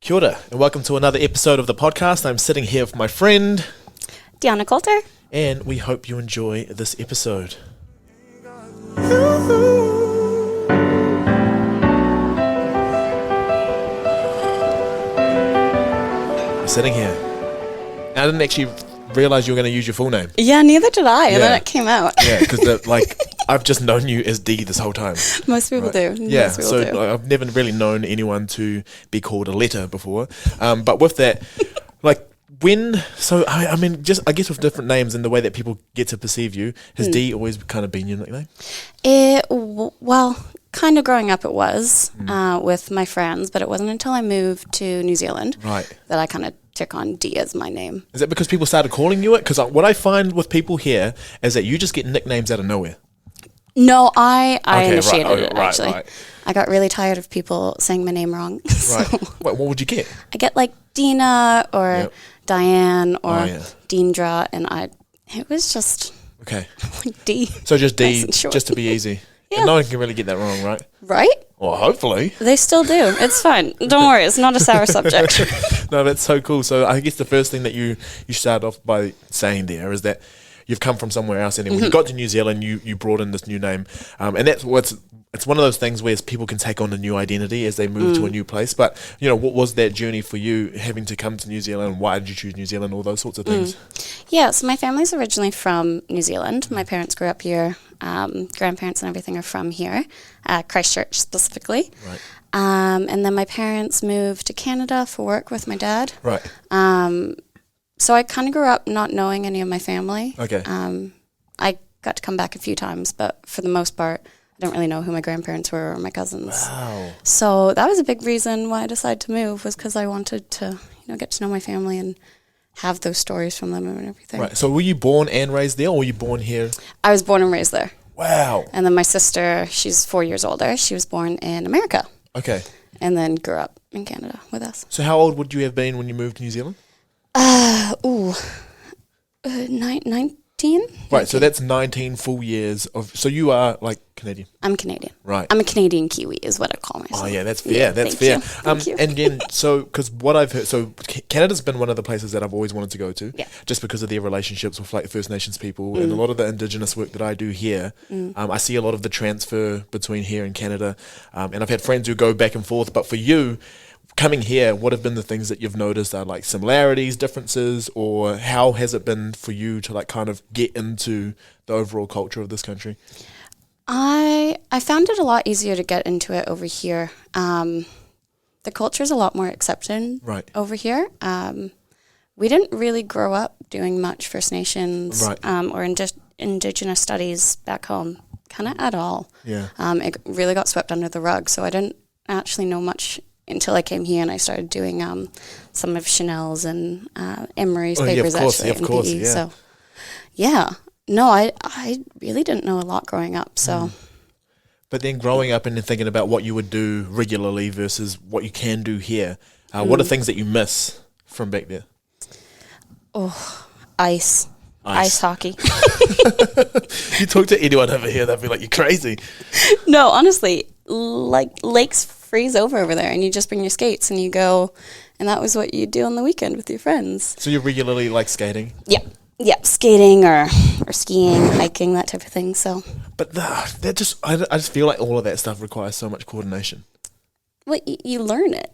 Kia ora, and welcome to another episode of the podcast. I'm sitting here with my friend, Dee Coulter. And we hope you enjoy this episode. You're sitting here. And I didn't actually realise you were going to use your full name. Yeah, neither did I, and then it came out. Yeah, because I've just known you as Dee this whole time. Most people do. Yeah, I've never really known anyone to be called a letter before. But with that, I guess with different names and the way that people get to perceive you, has Dee always kind of been your nickname? Well, kind of growing up it was with my friends, but it wasn't until I moved to New Zealand that I kind of took on Dee as my name. Is that because people started calling you it? Because what I find with people here is that you just get nicknames out of nowhere. No, I initiated it, actually. Right. I got really tired of people saying my name wrong. Right. What would you get? I get like Dina or Diane or Deendra, and it was just Dee. So just Dee, nice just to be easy. Yeah. And no one can really get that wrong, right? Right? Well, hopefully. They still do. It's fine. Don't worry. It's not a sour subject. No, that's so cool. So I guess the first thing that you start off by saying there is that you've come from somewhere else, and when you got to New Zealand, you brought in this new name, and it's one of those things where people can take on a new identity as they move to a new place. But what was that journey for you, having to come to New Zealand? Why did you choose New Zealand? All those sorts of things. Yeah, so my family's originally from New Zealand. My parents grew up here. Grandparents and everything are from here, Christchurch specifically. Right. And then my parents moved to Canada for work with my dad. Right. So I kind of grew up not knowing any of my family. Okay. I got to come back a few times, but for the most part, I don't really know who my grandparents were or my cousins. Wow. So that was a big reason why I decided to move, was because I wanted to, get to know my family and have those stories from them and everything. Right. So were you born and raised there, or were you born here? I was born and raised there. Wow. And then my sister, she's 4 years older. She was born in America. Okay. And then grew up in Canada with us. So how old would you have been when you moved to New Zealand? 19. Right, so that's 19 full years of... So you are, Canadian? I'm Canadian. Right. I'm a Canadian Kiwi is what I call myself. Oh, yeah, that's fair. Yeah, that's fair. Thank you. And then, because what I've heard... So Canada's been one of the places that I've always wanted to go to, just because of their relationships with, First Nations people and a lot of the Indigenous work that I do here. I see a lot of the transfer between here and Canada, and I've had friends who go back and forth. But for you... Coming here, what have been the things that you've noticed are similarities, differences, or how has it been for you to kind of get into the overall culture of this country? I found it a lot easier to get into it over here. The culture is a lot more accepted over here. We didn't really grow up doing much First Nations or Indigenous studies back home, kind of at all. Yeah. It really got swept under the rug, so I didn't actually know much until I came here and I started doing some of Chanel's and Emery's papers in PE. Yeah. So, no, I really didn't know a lot growing up. So, but then growing up and then thinking about what you would do regularly versus what you can do here, what are things that you miss from back there? Oh, ice hockey. You talk to anyone over here, they'll be like, "You're crazy." No, honestly, lakes freeze over there, and you just bring your skates and you go, and that was what you do on the weekend with your friends. So you regularly skating? Yeah, skating or skiing, hiking, that type of thing. So, but I just feel like all of that stuff requires so much coordination. Well, you learn it.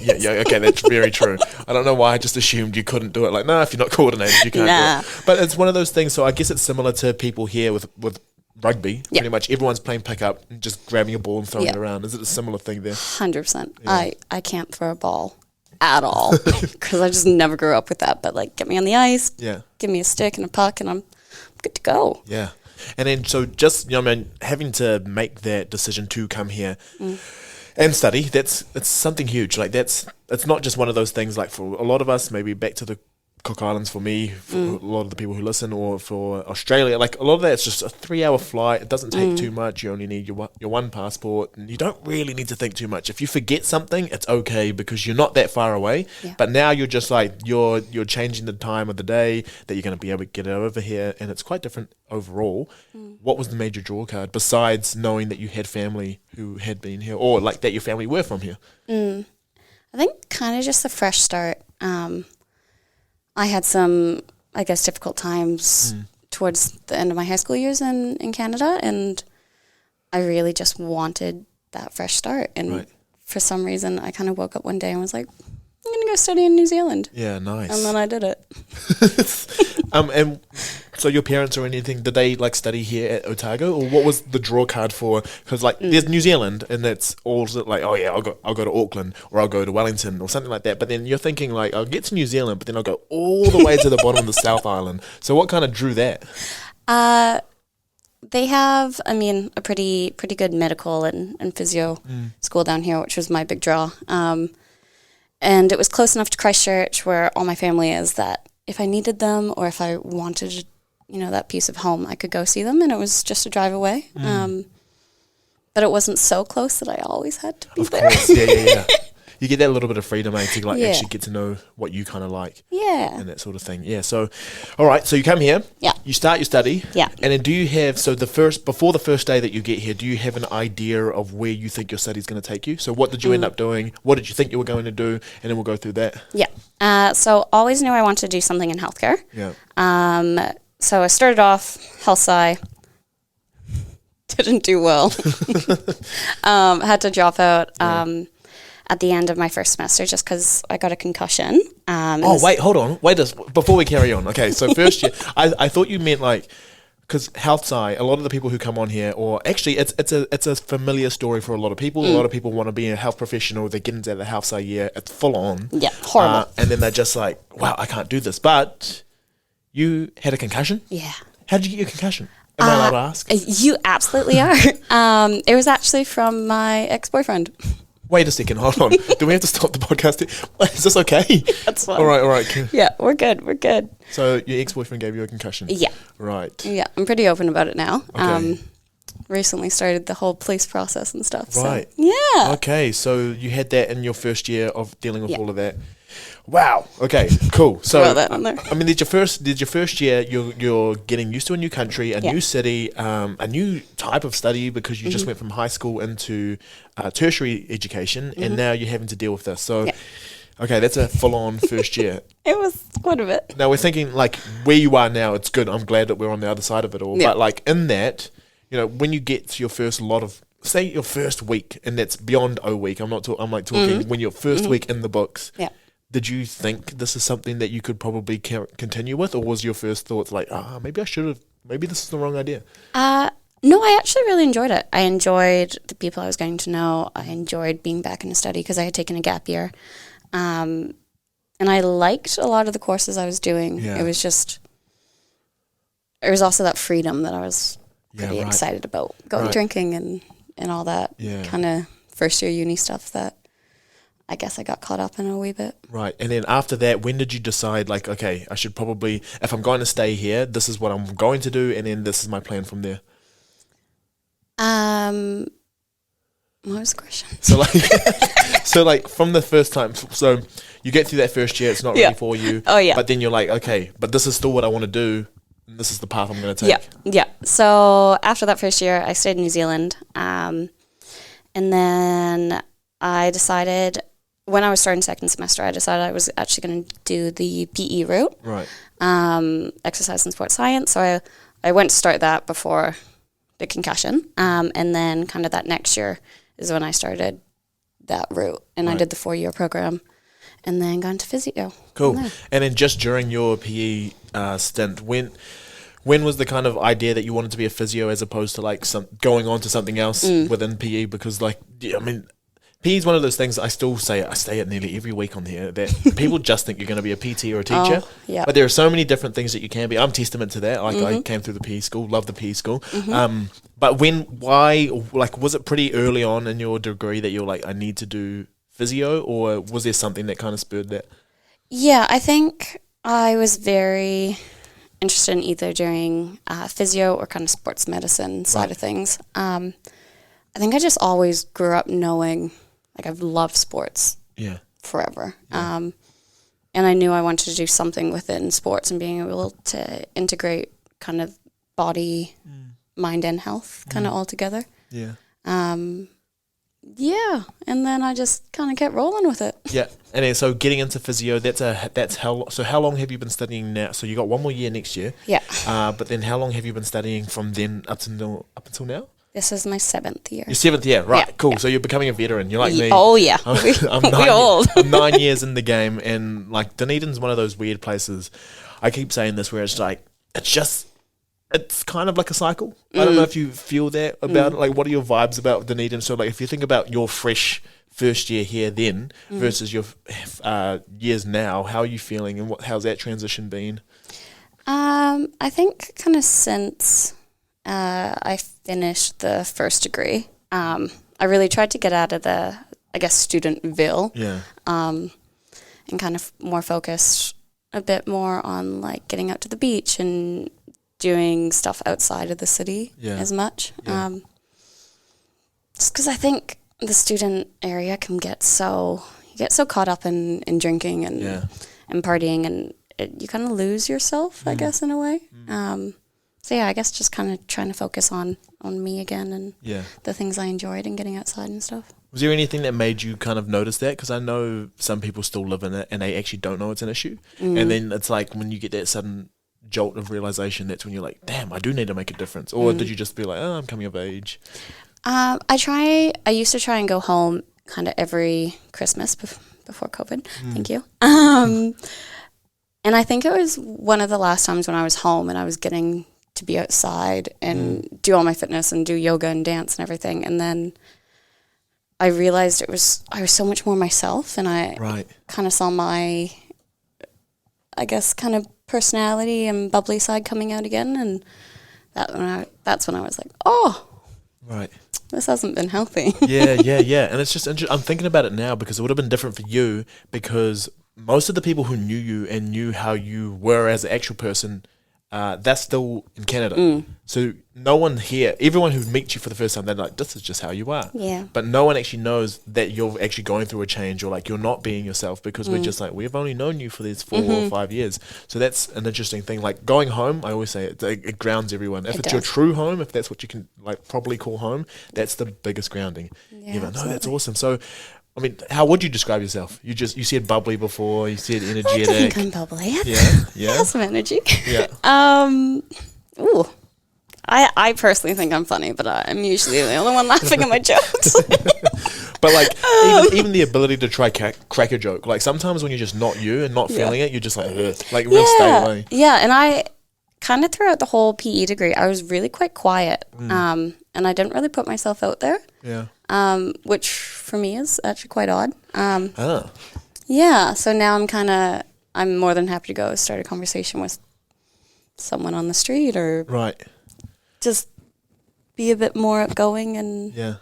yeah, okay, that's very true. I don't know why I just assumed you couldn't do it. No, if you're not coordinated, you can't do it. But it's one of those things, so I guess it's similar to people here with rugby. Pretty much everyone's playing pickup and just grabbing a ball and throwing it around. Is it a similar thing there? 100%. Yeah. I can't throw a ball at all because I just never grew up with that. But get me on the ice, give me a stick and a puck, and I'm good to go. Yeah. And then so just having to make that decision to come here and study, it's something huge. It's not just one of those things for a lot of us, maybe back to the Cook Islands for me, for a lot of the people who listen, or for Australia, a lot of that, it's just a 3-hour flight. It doesn't take too much. You only need your one passport, and you don't really need to think too much. If you forget something, it's okay because you're not that far away. Yeah. But now you're just you're changing the time of the day that you're going to be able to get over here, and it's quite different overall. What was the major draw card besides knowing that you had family who had been here, or that your family were from here? I think kind of just a fresh start. I had some, I guess, difficult times towards the end of my high school years in Canada, and I really just wanted that fresh start. And for some reason, I kind of woke up one day and was like, I'm going to go study in New Zealand. Yeah, nice. And then I did it. And so your parents or anything, did they like study here at Otago, or what was the draw card for? Because like there's New Zealand, and that's all like, oh yeah, I'll go to Auckland, or I'll go to Wellington, or something like that. But then you're thinking like, I'll get to New Zealand, but then I'll go all the way to the bottom of the South Island. So what kind of drew that? They have, I mean, a pretty good medical and physio school down here, which was my big draw. And it was close enough to Christchurch, where all my family is, that if I needed them or if I wanted, that piece of home, I could go see them, and it was just a drive away. But it wasn't so close that I always had to be there. Of course, yeah. You get that little bit of freedom, to like actually get to know what you kind of like. Yeah. And that sort of thing. Yeah. So, all right. So you come here. Yeah. You start your study. Yeah. And then do you have, before the first day that you get here, do you have an idea of where you think your study's going to take you? So what did you end up doing? What did you think you were going to do? And then we'll go through that. Yeah. So always knew I wanted to do something in healthcare. Yeah. So I started off health sci. Didn't do well. Had to drop out. At the end of my first semester, just because I got a concussion. Wait, hold on. Before we carry on. Okay, so first year, I thought you meant like, because health sci, a lot of the people who come on here, or actually it's a familiar story for a lot of people. A lot of people want to be a health professional. They get into the health sci year, it's full on. Yeah, horrible. And then they're just like, wow, I can't do this. But you had a concussion? Yeah. How did you get your concussion? Am I allowed to ask? You absolutely are. It was actually from my ex-boyfriend. Wait a second, hold on. Do we have to stop the podcast? Is this okay? That's fine. All right. Yeah, we're good. So your ex-boyfriend gave you a concussion? Yeah. Right. Yeah, I'm pretty open about it now. Okay. Recently started the whole police process and stuff. Right. So, yeah. Okay, so you had that in your first year of dealing with all of that. Wow. Okay. Cool. So that on there. I mean, did your first year you're getting used to a new country, a new city, a new type of study, because you just went from high school into tertiary education, and now you're having to deal with this. So, okay, that's a full-on first year. It was quite a bit. Now we're thinking like where you are now. It's good. I'm glad that we're on the other side of it all. Yeah. But like in that, when you get to your first lot of, say your first week, and that's beyond O week. I'm talking when your first week in the books. Yeah. Did you think this is something that you could probably continue with, or was your first thoughts like, maybe this is the wrong idea? No, I actually really enjoyed it. I enjoyed the people I was getting to know. I enjoyed being back in a study because I had taken a gap year. And I liked a lot of the courses I was doing. Yeah. It was also that freedom that I was pretty excited about, going drinking and all that kind of first year uni stuff that I guess I got caught up in a wee bit. Right. And then after that, when did you decide, like, okay, I should probably, if I'm going to stay here, this is what I'm going to do, and then this is my plan from there? What was the question? So like from the first time, so you get through that first year, it's not really for you. Oh, yeah. But then you're like, okay, but this is still what I want to do. And this is the path I'm going to take. Yeah. So after that first year, I stayed in New Zealand. And then I decided, when I was starting second semester, I decided I was actually going to do the PE route. Right. Exercise and sports science. So I went to start that before the concussion. And then kind of that next year is when I started that route. And I did the 4-year program and then got into physio. Cool. And then just during your PE stint, when was the kind of idea that you wanted to be a physio as opposed to like going on to something else within PE? Because like, I mean, PE is one of those things I still say, I say it nearly every week on here, that people just think you're going to be a PT or a teacher. But there are so many different things that you can be. I'm testament to that. Like I came through the PE school, love the PE school. But why, like, was it pretty early on in your degree that you're like, I need to do physio, or was there something that kind of spurred that? Yeah, I think I was very interested in either doing physio or kind of sports medicine side of things. I think I just always grew up knowing, like, I've loved sports forever. Yeah. And I knew I wanted to do something within sports and being able to integrate kind of body, mind, and health kind of all together. Yeah. and then I just kind of kept rolling with it. Yeah, and then, so getting into physio, how long have you been studying now? So you got one more year next year. Yeah. But then how long have you been studying from then up until now? This is my 7th year. Your 7th year, right? Yeah, cool. yeah. So you're becoming a veteran. You're like me. Oh yeah, we're old. I'm 9 years in the game, and like Dunedin's one of those weird places. I keep saying this, where it's like it's kind of like a cycle. I don't know if you feel that about it. Like, what are your vibes about Dunedin? So, like, if you think about your fresh first year here then versus your years now, how are you feeling, and how's that transition been? I think kind of since I finished the first degree, I really tried to get out of the, I guess, studentville. Yeah. And kind of more focused a bit more on like getting out to the beach and doing stuff outside of the city as much. Yeah. Just because I think the student area can get so caught up in drinking and partying, and you kind of lose yourself, I guess, in a way. So yeah, I guess just kind of trying to focus on me again and the things I enjoyed and getting outside and stuff. Was there anything that made you kind of notice that? Because I know some people still live in it and they actually don't know it's an issue. And then it's like when you get that sudden jolt of realization, that's when you're like, damn, I do need to make a difference. Or did you just be like, oh, I'm coming of age? I used to try and go home kind of every Christmas before COVID. Thank you. And I think it was one of the last times when I was home and I was getting to be outside and do all my fitness and do yoga and dance and everything. And then I realized I was so much more myself, and I kind of saw my, I guess, kind of personality and bubbly side coming out again. And that's when I was like, oh, this hasn't been healthy. Yeah. And it's just I'm thinking about it now because it would have been different for you, because most of the people who knew you and knew how you were as an actual person, that's still in Canada. So no one here, everyone who meets you for the first time, they're like, this is just how you are. Yeah. But no one actually knows that you're actually going through a change, or like you're not being yourself, because we're just like, we've only known you for these 4 or 5 years. So that's an interesting thing. Like going home, I always say it grounds everyone. If it's your true home, if that's what you can like properly call home, that's the biggest grounding. Yeah, no, that's awesome. So, I mean, how would you describe yourself? You said bubbly before. You said energetic. I think I'm bubbly. Yeah. I have some energy. Yeah. Ooh. I personally think I'm funny, but I'm usually the only one laughing at my jokes. But like, even the ability to try crack a joke. Like sometimes when you're just not you and not feeling it, you're just like, ugh, like real stay away. Yeah, and I kind of throughout the whole PE degree, I was really quite quiet, and I didn't really put myself out there. Yeah. Which for me is actually quite odd. Oh. Yeah, so now I'm more than happy to go start a conversation with someone on the street, or just be a bit more outgoing and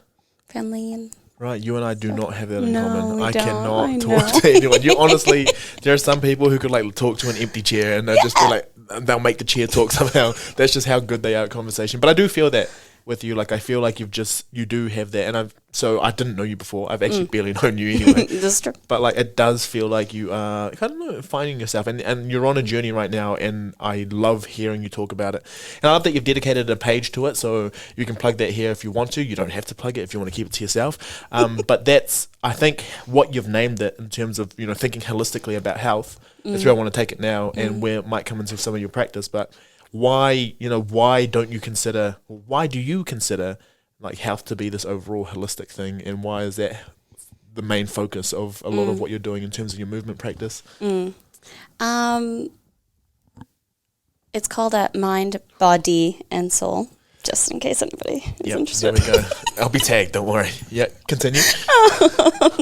friendly. And right, you and I do not have that in No, common. we I don't. cannot talk to anyone. You honestly, there are some people who could like talk to an empty chair and they'll just be like, they'll make the chair talk somehow. That's just how good they are at conversation. But I do feel that with you, like I feel like you do have that, and I didn't know you before. I've actually barely known you anyway. That's true. But like it does feel like you are, I don't know, finding yourself, and you're on a journey right now, and I love hearing you talk about it. And I love that you've dedicated a page to it, so you can plug that here if you want to. You don't have to plug it if you want to keep it to yourself. But that's, I think, what you've named it in terms of, thinking holistically about health. That's where I want to take it now, and where it might come into some of your practice. But why do you consider like health to be this overall holistic thing, and why is that the main focus of a lot of what you're doing in terms of your movement practice? It's called Mind, Body, and Soul, just in case anybody is interested. There we go. I'll be tagged, don't worry. Yeah, continue.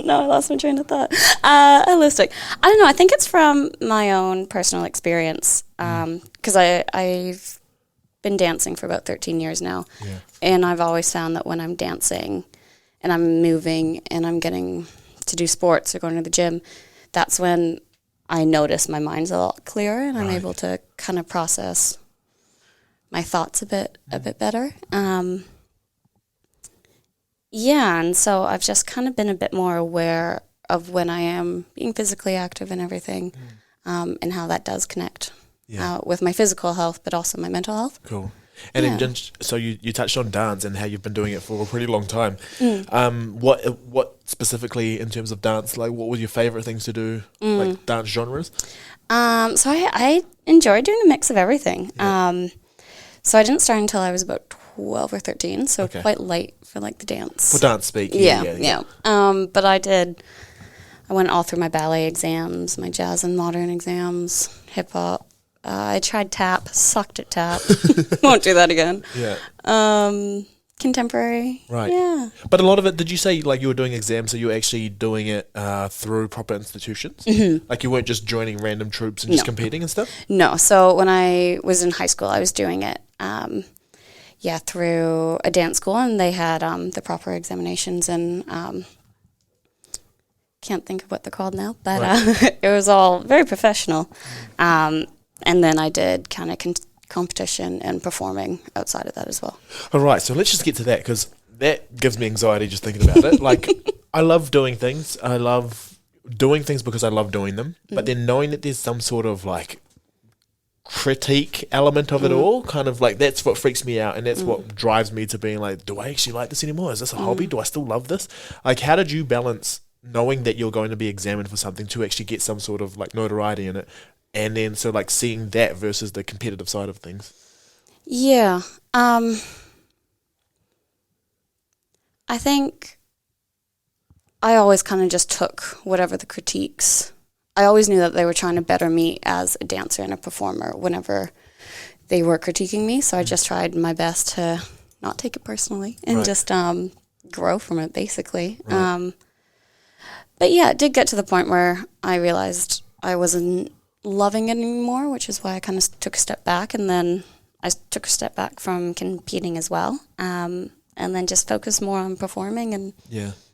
No, I lost my train of thought. Holistic. I don't know. I think it's from my own personal experience, because I've been dancing for about 13 years now, and I've always found that when I'm dancing and I'm moving and I'm getting to do sports or going to the gym, that's when I notice my mind's a lot clearer, and I'm able to kind of process my thoughts a bit better. And so I've just kind of been a bit more aware of when I am being physically active and everything, and how that does connect with my physical health, but also my mental health. Cool. And then so you touched on dance and how you've been doing it for a pretty long time. What specifically in terms of dance, like what were your favorite things to do, like dance genres? So I enjoyed doing a mix of everything. Yeah. So I didn't start until I was about 12 or 13, so quite late for like the dance. For dance speak. Yeah. But I went all through my ballet exams, my jazz and modern exams, hip hop. I tried tap, sucked at tap. Won't do that again. Yeah. Contemporary. Right. Yeah. But a lot of it, did you say like you were doing exams, so you were actually doing it through proper institutions? Mm-hmm. Like you weren't just joining random troops and just competing and stuff? No. So when I was in high school, I was doing it, through a dance school, and they had the proper examinations, and can't think of what they're called now, but it was all very professional. And then I did kind of competition and performing outside of that as well. All right, so let's just get to that, because that gives me anxiety just thinking about it. Like, I love doing things. I love doing things because I love doing them. But then knowing that there's some sort of like critique element of it all, kind of like that's what freaks me out, and that's what drives me to being like, do I actually like this anymore? Is this a hobby? Do I still love this? Like, how did you balance knowing that you're going to be examined for something to actually get some sort of like notoriety in it, and then so like seeing that versus the competitive side of things? Yeah. I think I always kind of just took whatever the critiques. I always knew that they were trying to better me as a dancer and a performer whenever they were critiquing me. So I just tried my best to not take it personally and just grow from it, basically. Right. But yeah, it did get to the point where I realized I wasn't loving it anymore, which is why I kind of took a step back. And then I took a step back from competing as well. And then just focused more on performing and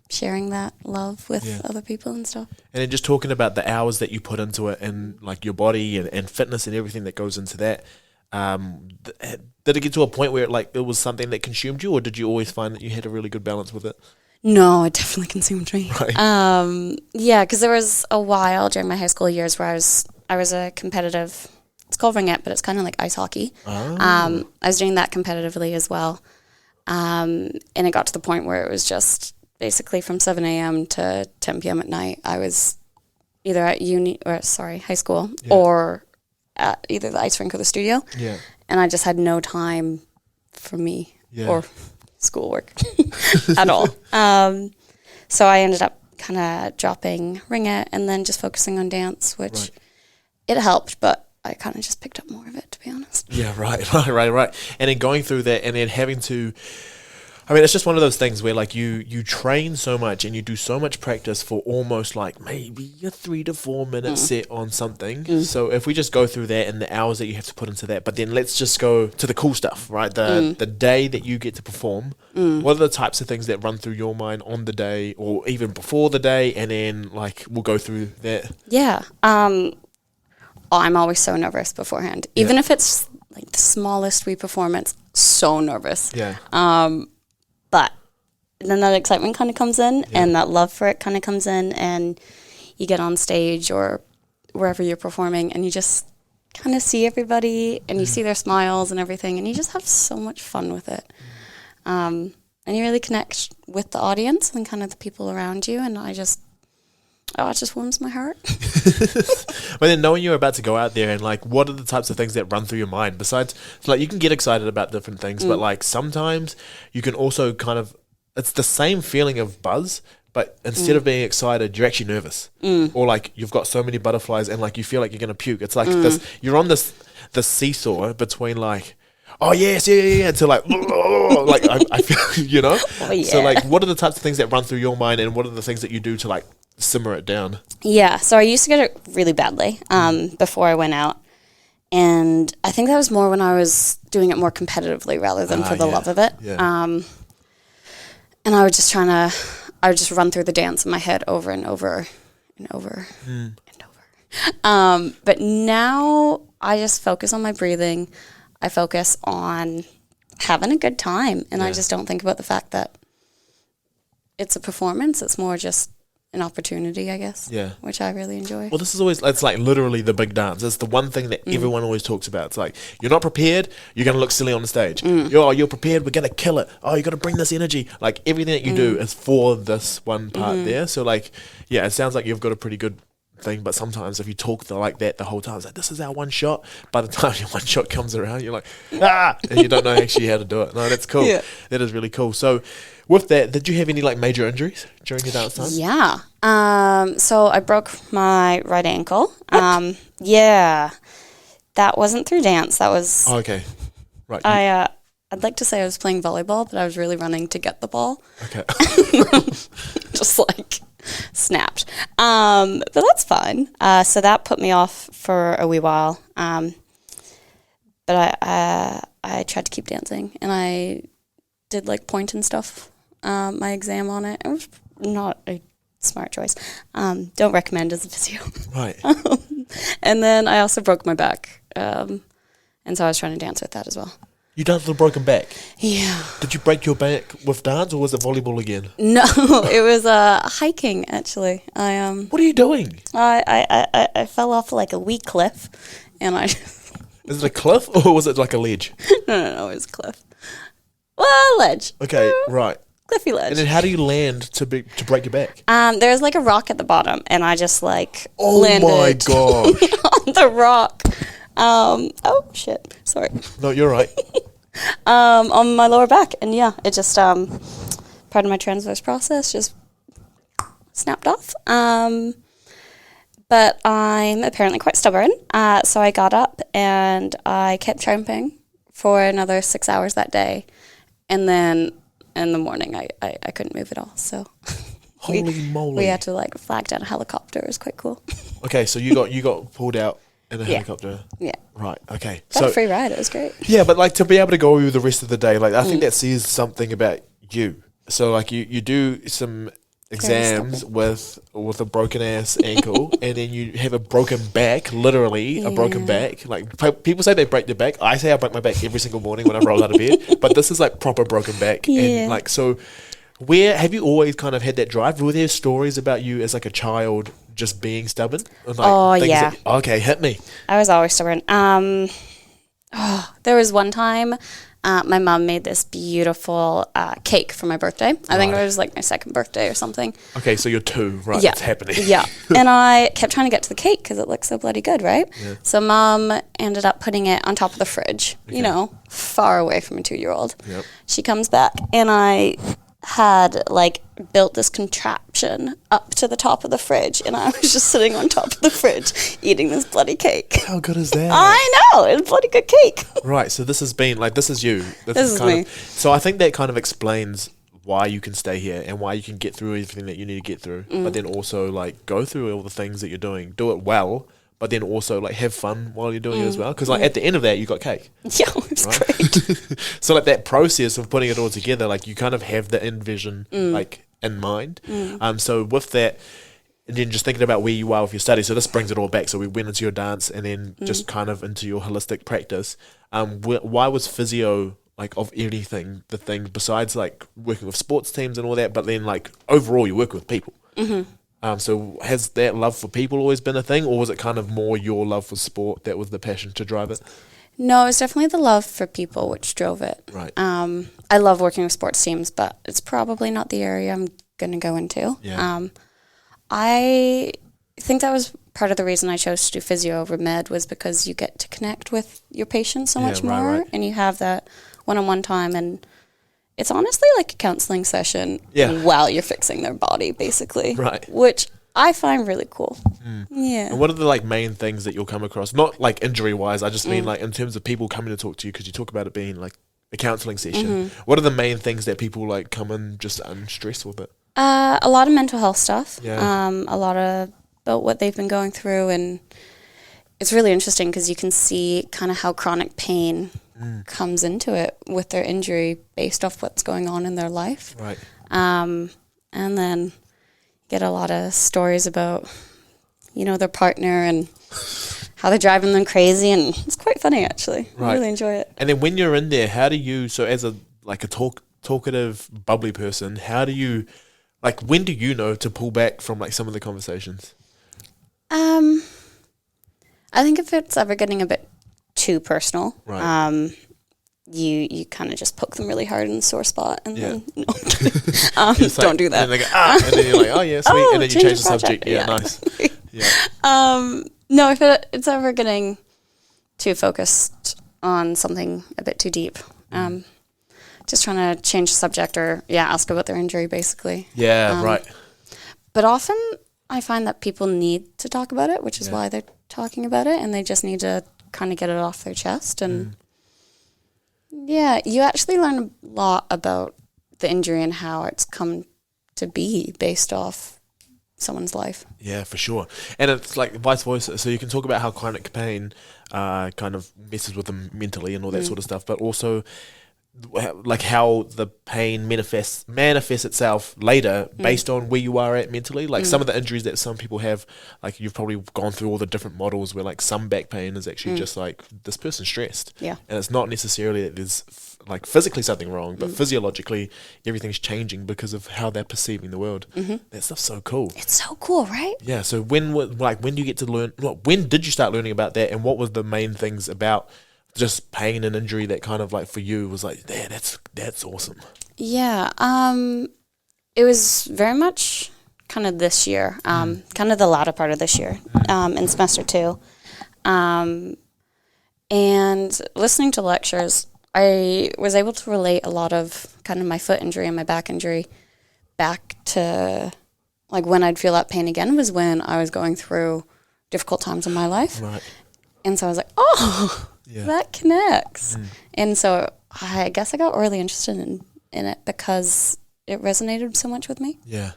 sharing that love with other people and stuff. And then just talking about the hours that you put into it, and like your body and fitness and everything that goes into that. Did it get to a point where it was something that consumed you, or did you always find that you had a really good balance with it? No, it definitely consumed me. Right. Because there was a while during my high school years where I was a competitive. It's called ringette, but it's kind of like ice hockey. Oh. I was doing that competitively as well, and it got to the point where it was just basically from 7 a.m. to 10 p.m. at night. I was either at high school, or at either the ice rink or the studio. Yeah. And I just had no time for me or schoolwork at all. So I ended up kind of dropping ringette and then just focusing on dance, which it helped, but I kind of just picked up more of it, to be honest. Yeah, right. And then going through that and then having to, I mean, it's just one of those things where like you train so much and you do so much practice for almost like maybe a 3 to 4 minute set on something. So if we just go through that and the hours that you have to put into that, but then let's just go to the cool stuff, right? The day that you get to perform. What are the types of things that run through your mind on the day or even before the day? And then like we'll go through that. Yeah. I'm always so nervous beforehand. Even if it's like the smallest performance, so nervous. Yeah. But then that excitement kind of comes in and that love for it kind of comes in, and you get on stage or wherever you're performing and you just kind of see everybody and you see their smiles and everything, and you just have so much fun with it. And you really connect with the audience and kind of the people around you, and it just warms my heart. But then knowing you're about to go out there and like, what are the types of things that run through your mind besides, like you can get excited about different things, but like sometimes you can also kind of, it's the same feeling of buzz, but instead of being excited, you're actually nervous, or like you've got so many butterflies and like you feel like you're going to puke. It's like this, you're on this seesaw between like, oh yes, yeah, to like, like I feel, you know? Oh, yeah. So like, what are the types of things that run through your mind, and what are the things that you do to like simmer it down? Yeah, so I used to get it really badly before I went out, and I think that was more when I was doing it more competitively rather than for the love of it. Yeah. And I would just run through the dance in my head over and over and over and over. But now I just focus on my breathing. I focus on having a good time, and I just don't think about the fact that it's a performance. It's more just an opportunity, I guess. Yeah. Which I really enjoy. Well, this is always, it's like literally the big dance. It's the one thing that everyone always talks about. It's like, you're not prepared, you're going to look silly on the stage. You're prepared, we're going to kill it. Oh, you got to bring this energy. Like, everything that you do is for this one part there. So, like, yeah, it sounds like you've got a pretty good thing, but sometimes if you talk like that the whole time, it's like, this is our one shot. By the time your one shot comes around, you're like, and you don't know actually how to do it. No, that's cool. Yeah. That is really cool. So, with that, did you have any like major injuries during your dance time? Yeah. So I broke my right ankle. Yeah. That wasn't through dance. That was. Oh, okay. Right. I'd like to say I was playing volleyball, but I was really running to get the ball. Okay. Just like snapped. But that's fine. So that put me off for a wee while. But I tried to keep dancing, and I did like point and stuff. My exam on it. It was not a smart choice. Don't recommend as a physio. Right. And then I also broke my back. And so I was trying to dance with that as well. You danced with a broken back? Yeah. Did you break your back with dance, or was it volleyball again? No, it was hiking actually. What are you doing? I fell off like a wee cliff, and I. Is it a cliff or was it like a ledge? No, it was a cliff. Well, ledge. Okay, right. Cliffy ledge. And then how do you land to break your back? There's like a rock at the bottom, and I just like landed my gosh on the rock. Oh shit! Sorry. No, you're right. On my lower back, and yeah, it just part of my transverse process just snapped off. But I'm apparently quite stubborn, so I got up and I kept tramping for another 6 hours that day, and then in the morning I couldn't move at all. So holy moly, we had to like flag down a helicopter. It was quite cool. Okay, so you got pulled out in a helicopter. Yeah. Right. Okay. Got a free ride. It was great. Yeah, but like to be able to go the rest of the day, like I think that says something about you. So like you do some exams with a broken ass ankle, and then you have a broken back, literally a broken back. Like people say they break their back. I say I break my back every single morning when I roll out of bed, but this is like proper broken back. Yeah. And like, so where have you always kind of had that drive? Were there stories about you as like a child just being stubborn? Like yeah. Okay, hit me. I was always stubborn. There was one time my mom made this beautiful cake for my birthday. I think it was like my second birthday or something. Okay, so you're 2, right? Yeah. It's happening. Yeah. And I kept trying to get to the cake because it looked so bloody good, right? Yeah. So mom ended up putting it on top of the fridge, far away from a 2-year-old. Yep. She comes back, and I had like built this contraption up to the top of the fridge, and I was just sitting on top of the fridge eating this bloody cake. How good is that? I know, it's a bloody good cake. Right, so this has been like, this is you. This is me. So I think that kind of explains why you can stay here and why you can get through everything that you need to get through, but then also like go through all the things that you're doing, do it well, but then also like have fun while you're doing it as well. Because like at the end of that, you got cake. Yeah, it was great. So like that process of putting it all together, like you kind of have the end vision like in mind. So with that, and then just thinking about where you are with your study. So this brings it all back. So we went into your dance and then just kind of into your holistic practice. Why was physio like of anything the thing besides like working with sports teams and all that? But then like overall, you work with people. So has that love for people always been a thing, or was it kind of more your love for sport that was the passion to drive it? No, it was definitely the love for people which drove it. Right. I love working with sports teams, but it's probably not the area I'm going to go into. Yeah. I think that was part of the reason I chose to do physio over med, was because you get to connect with your patients so much more, and you have that one-on-one time, and it's honestly like a counseling session while you're fixing their body, basically. Right. Which I find really cool. Yeah. And what are the like main things that you'll come across? Not like injury wise, I just mean like in terms of people coming to talk to you, because you talk about it being like a counseling session. What are the main things that people like come in just unstressed with it? A lot of mental health stuff. Yeah. A lot of about what they've been going through, and it's really interesting because you can see kind of how chronic pain comes into it with their injury based off what's going on in their life. Right. And then get a lot of stories about, their partner and how they're driving them crazy, and it's quite funny actually. Right. I really enjoy it. And then when you're in there, how do you, so as a talkative, bubbly person, how do you like, when do you know to pull back from like some of the conversations? I think if it's ever getting a bit too personal, right. You kind of just poke them really hard in the sore spot, and then no, don't do that. And, they go, and then you're like, oh yeah, sweet, and then you change the subject. Yeah, nice. Yeah. No, if it's ever getting too focused on something a bit too deep, just trying to change the subject or ask about their injury basically. Yeah, right. But often I find that people need to talk about it, which is why they're talking about it, and they just need to kind of get it off their chest. And you actually learn a lot about the injury and how it's come to be based off someone's life. Yeah, for sure. And it's like vice versa. So you can talk about how chronic pain kind of messes with them mentally and all that sort of stuff, but also like how the pain manifests itself later based on where you are at mentally. Like some of the injuries that some people have, like you've probably gone through all the different models where like some back pain is actually just like this person's stressed. Yeah. And it's not necessarily that there's like physically something wrong, but physiologically everything's changing because of how they're perceiving the world. That stuff's so cool. It's so cool, right? Yeah. So when do you get to learn, when did you start learning about that, and what was the main things about just pain and injury that kind of like for you was like, yeah, that's awesome? Yeah. It was very much kind of this year, kind of the latter part of this year, in semester 2. And listening to lectures, I was able to relate a lot of kind of my foot injury and my back injury back to like when I'd feel that pain again was when I was going through difficult times in my life. Right. And so I was like, that connects. And so I guess I got really interested in it because it resonated so much with me. Yeah.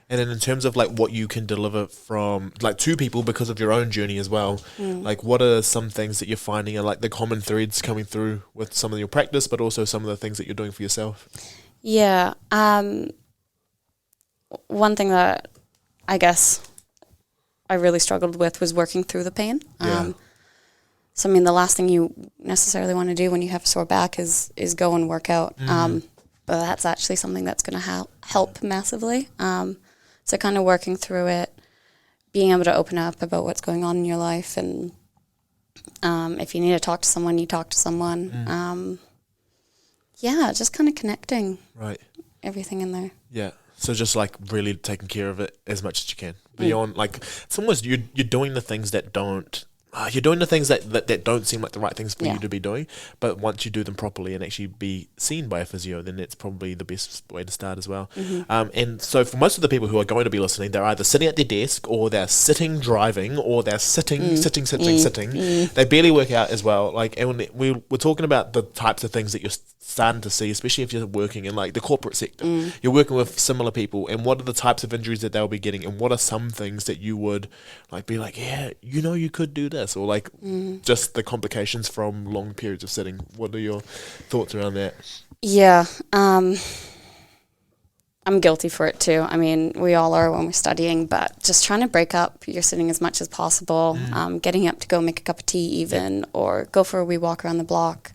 And then in terms of like what you can deliver from like to people because of your own journey as well, like what are some things that you're finding are like the common threads coming through with some of your practice, but also some of the things that you're doing for yourself? Yeah. One thing that I guess I really struggled with was working through the pain. So, I mean, the last thing you necessarily want to do when you have a sore back is go and work out. But that's actually something that's going to help massively. So kind of working through it, being able to open up about what's going on in your life. And if you need to talk to someone, you talk to someone. Just kind of connecting everything in there. Yeah. So just like really taking care of it as much as you can. Beyond, like, it's almost you're doing the things that don't... you're doing the things that don't seem like the right things for you to be doing, but once you do them properly and actually be seen by a physio, then it's probably the best way to start as well. And so for most of the people who are going to be listening, they're either sitting at their desk or they're sitting driving or they're sitting. They barely work out as well. Like, and we're talking about the types of things that you're starting to see, especially if you're working in like the corporate sector. You're working with similar people, and what are the types of injuries that they'll be getting, and what are some things that you would like be like, you could do this, or like just the complications from long periods of sitting. What are your thoughts around that? Yeah, I'm guilty for it too. I mean, we all are when we're studying, but just trying to break up your sitting as much as possible, getting up to go make a cup of tea even, or go for a wee walk around the block.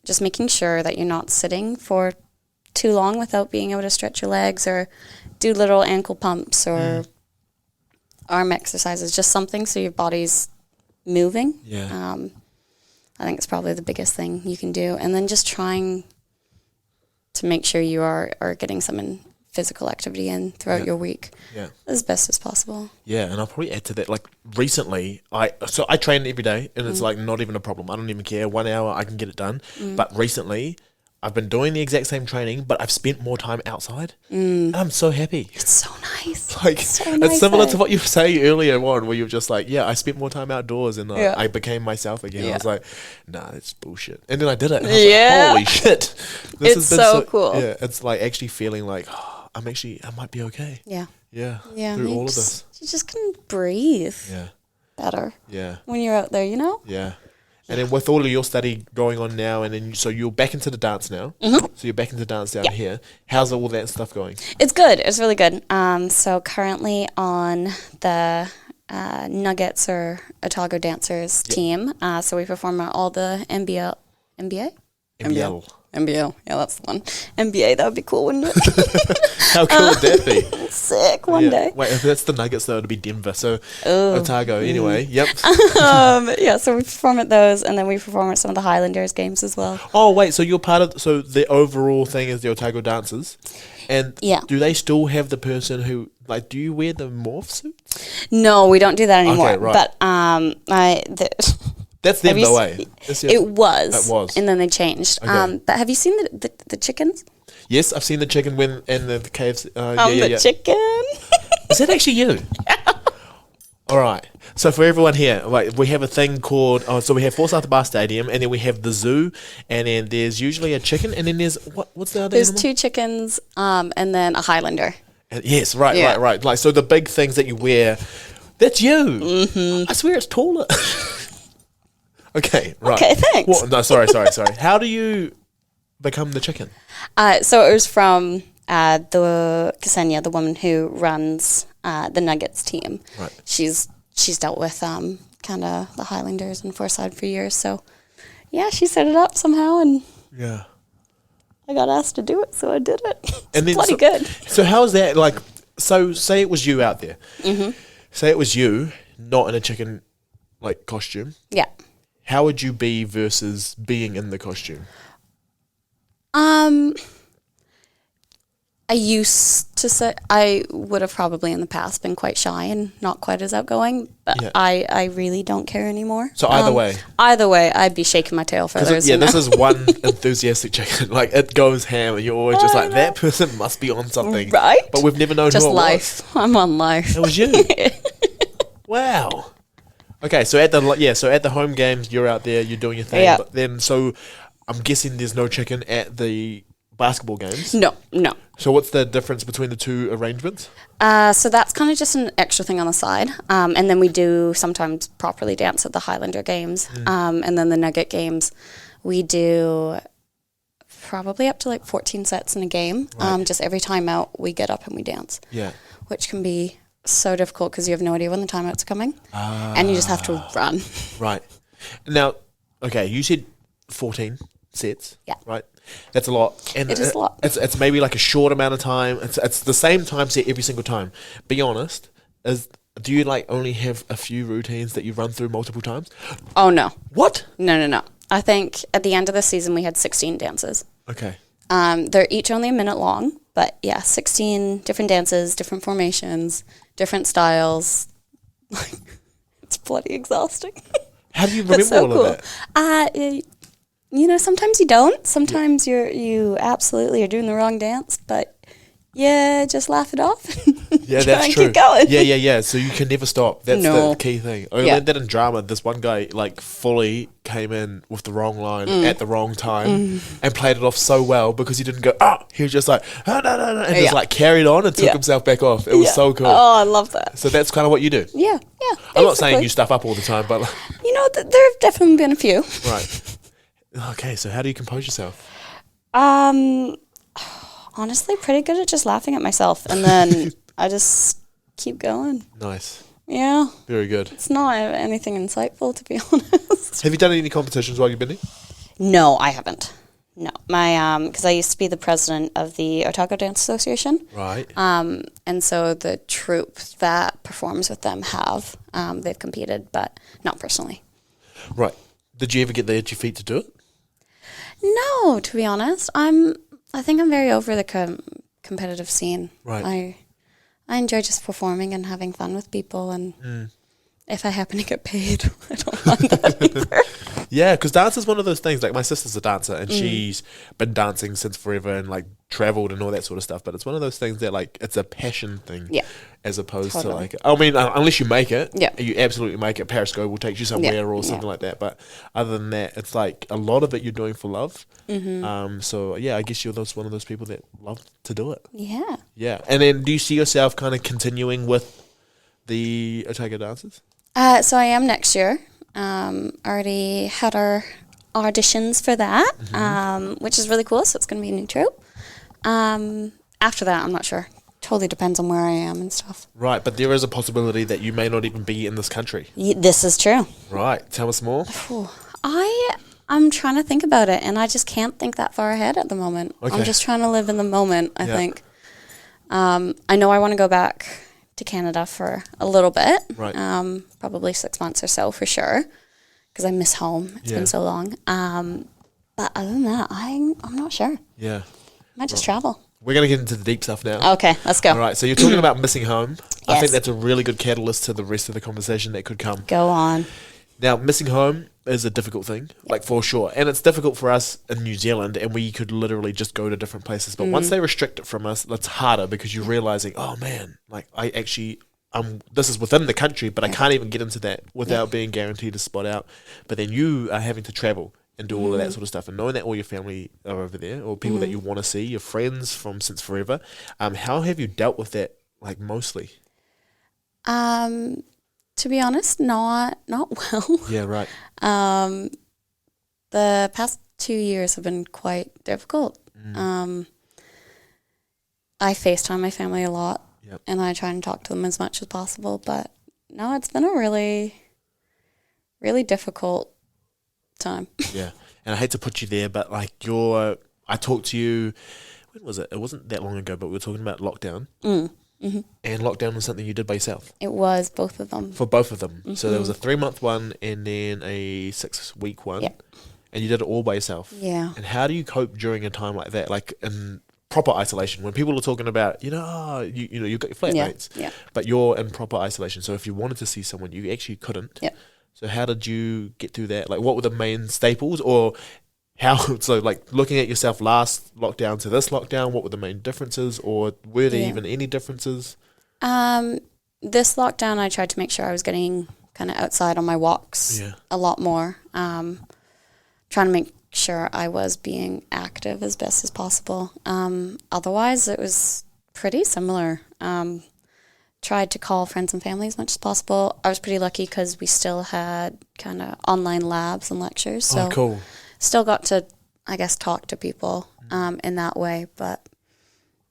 Just making sure that you're not sitting for too long without being able to stretch your legs or do little ankle pumps or arm exercises, just something so your body's moving. I think it's probably the biggest thing you can do. And then just trying to make sure you are getting some physical activity in throughout your week as best as possible. Yeah, and I'll probably add to that, like recently, I train every day and it's like not even a problem. I don't even care. 1 hour, I can get it done. But recently, I've been doing the exact same training, but I've spent more time outside. And I'm so happy. It's so nice. Like, it's similar to what you were saying earlier on, where you're just like, I spent more time outdoors and I became myself again. I was like, nah, it's bullshit. And then I did it. And I was like, holy shit. This has been so cool. Yeah, it's like actually feeling like, I might be okay. Yeah. Through all of this. You just can breathe better when you're out there, you know? Yeah. And then with all of your study going on now, and then so you're back into the dance now. So you're back into dance down here. How's all that stuff going? It's good. It's really good. So currently on the Nuggets or Otago Dancers team. So we perform at all the MBL. MBO. Yeah, that's the one. MBA, that would be cool, wouldn't it? How cool would that be? Sick, one day. Wait, if that's the Nuggets, though, it'd be Denver. So, Otago, anyway. Yep. Yeah, so we perform at those, and then we perform at some of the Highlanders games as well. Oh, wait, so you're part of... So the overall thing is the Otago dancers. And do they still have the person who... Like, do you wear the morph suits? No, we don't do that anymore. Okay, right. But that's them, the way. It was. And then they changed. Okay. But have you seen the chickens? Yes, I've seen the chicken and the KFC. The chicken. Is that actually you? All right. So for everyone here, like, we have a thing called... so we have Forsyth Bar Stadium, and then we have the zoo, and then there's usually a chicken, and then there's... What's the other There's animal? 2 chickens, and then a Highlander. Yes, right. Like, so the big things that you wear, that's you. Mm-hmm. I swear it's taller. Okay, right. Okay, thanks. Well, no, sorry. How do you become the chicken? So it was from the Ksenia, the woman who runs the Nuggets team. Right. She's dealt with kind of the Highlanders and Forsyth for years. So, yeah, she set it up somehow, and I got asked to do it, so I did it. It's bloody good. So how's that, like, so say it was you out there. Mm-hmm. Say it was you, not in a chicken, like, costume. Yeah. How would you be versus being in the costume? I used to say I would have probably in the past been quite shy and not quite as outgoing, but I really don't care anymore. So either way, I'd be shaking my tail feathers. This is one enthusiastic chicken. Like, it goes ham, and you're always just like, that person must be on something, right? But we've never known just who it life. was. I'm on life. It was you. Wow. Okay, so at the home games, you're out there, you're doing your thing. Yeah. But then, so I'm guessing there's no chicken at the basketball games. No. So what's the difference between the two arrangements? So that's kind of just an extra thing on the side. And then we do sometimes properly dance at the Highlander games. And then the Nugget games, we do probably up to like 14 sets in a game. Right. Just every time out, we get up and we dance. Yeah. Which can be so difficult because you have no idea when the timeouts are coming. And you just have to run. Right. Now, okay, you said 14 sets. Yeah. Right? That's a lot. And it is a lot. It's maybe like a short amount of time. It's the same time set every single time. Be honest, do you like only have a few routines that you run through multiple times? Oh, no. What? No. I think at the end of the season we had 16 dances. Okay. They're each only a minute long, but yeah, 16 different dances, different formations, different styles. It's bloody exhausting. How do you remember all of that? Sometimes you don't. Sometimes you absolutely are doing the wrong dance, but just laugh it off. Yeah, try that's and true. Keep going. Yeah. So you can never stop. That's the key thing. I learned that in drama. This one guy like fully came in with the wrong line at the wrong time and played it off so well because he didn't go, he was just like, no, and just like carried on and took himself back off. It was so cool. Oh, I love that. So that's kind of what you do. Yeah. I'm not saying you stuff up all the time, but there have definitely been a few. Right. Okay, so how do you compose yourself? Honestly, pretty good at just laughing at myself, and then I just keep going. Nice. Yeah. Very good. It's not anything insightful, to be honest. Have you done any competitions while you've been here? No, I haven't. No. My because I used to be the president of the Otago Dance Association. Right. And so the troupe that performs with them they've competed, but not personally. Right. Did you ever get the itchy feet to do it? No, to be honest. I think I'm very over the competitive scene. Right. I enjoy just performing and having fun with people, and if I happen to get paid, I don't mind that either. Yeah, because dance is one of those things. Like, my sister's a dancer, and she's been dancing since forever and like traveled and all that sort of stuff. But it's one of those things that like it's a passion thing, as opposed to like, I mean, unless you make it, you absolutely make it. Periscope will take you somewhere or something like that. But other than that, it's like a lot of it you're doing for love. So yeah, I guess you're one of those people that love to do it. Yeah. And then, do you see yourself kind of continuing with the Otago dances? So I am next year. Already had our auditions for that, which is really cool. So it's going to be a new troupe. After that, I'm not sure. Totally depends on where I am and stuff. Right, but there is a possibility that you may not even be in this country. This is true. Right, tell us more. I'm trying to think about it, and I just can't think that far ahead at the moment. Okay. I'm just trying to live in the moment, I think. I know I want to go back to Canada for a little bit, right. Probably 6 months or so for sure, because I miss home. It's been so long. But other than that, I'm not sure. Yeah. Might just travel. We're going to get into the deep stuff now. Okay, let's go. All right, so you're talking about missing home. Yes. I think that's a really good catalyst to the rest of the conversation that could come. Go on. Now, missing home is a difficult thing, like for sure. And it's difficult for us in New Zealand, and we could literally just go to different places. But once they restrict it from us, that's harder because you're realizing, oh man, like I actually, this is within the country, but I can't even get into that without being guaranteed a spot out. But then you are having to travel and do all of that sort of stuff, and knowing that all your family are over there, or people that you want to see, your friends from since forever. How have you dealt with that, like mostly? To be honest, not well. Yeah, right. The past 2 years have been quite difficult. I FaceTime my family a lot, and I try and talk to them as much as possible. But no, it's been a really, really difficult time. Yeah, and I hate to put you there, but like I talked to you, when was it? It wasn't that long ago, but we were talking about lockdown. Mm-hmm. And lockdown was something you did by yourself. It was both of them. For both of them. Mm-hmm. So there was a 3-month one and then a 6-week one. Yep. And you did it all by yourself. Yeah. And how do you cope during a time like that? Like in proper isolation, when people are talking about, you know, you've got your flatmates, but you're in proper isolation. So if you wanted to see someone, you actually couldn't. Yep. So how did you get through that? Like what were the main staples, or how, so like looking at yourself last lockdown to this lockdown, what were the main differences, or were there even any differences? This lockdown, I tried to make sure I was getting kind of outside on my walks a lot more. Trying to make sure I was being active as best as possible. Otherwise, it was pretty similar. Tried to call friends and family as much as possible. I was pretty lucky because we still had kind of online labs and lectures. So cool. Still got to, I guess, talk to people in that way. But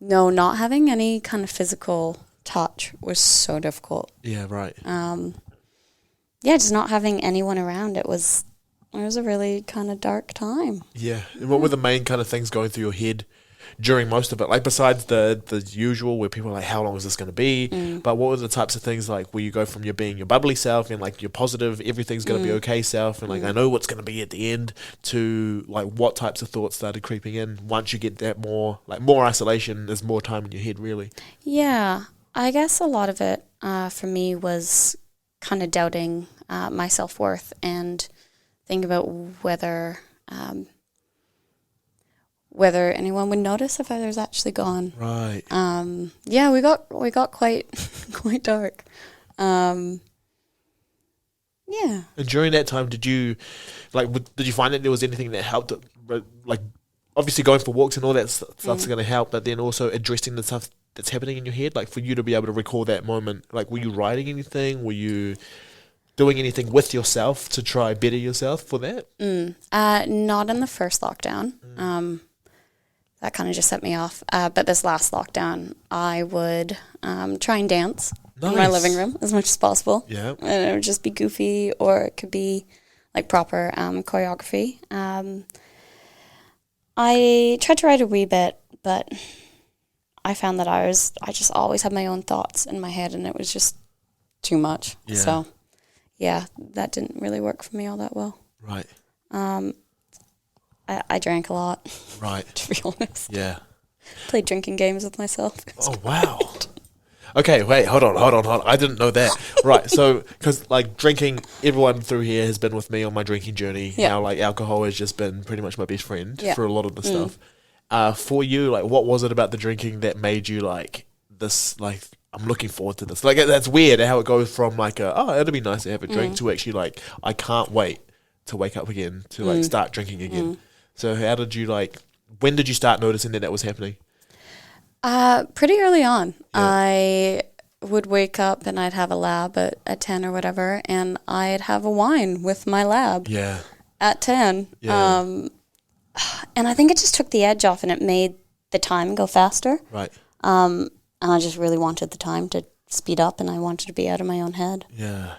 no, not having any kind of physical touch was so difficult. Yeah, right. Just not having anyone around. It was a really kind of dark time. Yeah. And what were the main kind of things going through your head during most of it? Like besides the usual where people are like, how long is this going to be? But what were the types of things like where you go from your being your bubbly self and like your positive, everything's going to be okay self and like I know what's going to be at the end, to like what types of thoughts started creeping in once you get that more isolation, there's more time in your head really? Yeah. I guess a lot of it for me was kind of doubting my self-worth and thinking about whether anyone would notice if I was actually gone. Right. We got quite dark. And during that time, did you find that there was anything that helped? Like, obviously going for walks and all that stuff's going to help, but then also addressing the stuff that's happening in your head, like for you to be able to recall that moment. Like, were you writing anything? Were you doing anything with yourself to try better yourself for that? Not in the first lockdown. That kind of just set me off. But this last lockdown, I would try and dance in my living room as much as possible. Yeah. And it would just be goofy, or it could be like proper choreography. I tried to write a wee bit, but I found that I just always had my own thoughts in my head, and it was just too much. Yeah. So, yeah, that didn't really work for me all that well. Right. I drank a lot. Right. To be honest. Yeah. Played drinking games with myself. Oh, wow. Okay, wait, hold on. I didn't know that. Right, so, because, like, drinking, everyone through here has been with me on my drinking journey. Yeah. Now, like, alcohol has just been pretty much my best friend for a lot of the stuff. For you, like, what was it about the drinking that made you, like, this, like, I'm looking forward to this? Like, that's weird how it goes from, like, it'll be nice to have a drink to actually, like, I can't wait to wake up again, to, like, start drinking again. So how did you, like, when did you start noticing that was happening? Pretty early on. Yeah. I would wake up and I'd have a lab at 10 or whatever, and I'd have a wine with my lab at 10. Yeah. And I think it just took the edge off, and it made the time go faster. Right. And I just really wanted the time to speed up, and I wanted to be out of my own head. Yeah.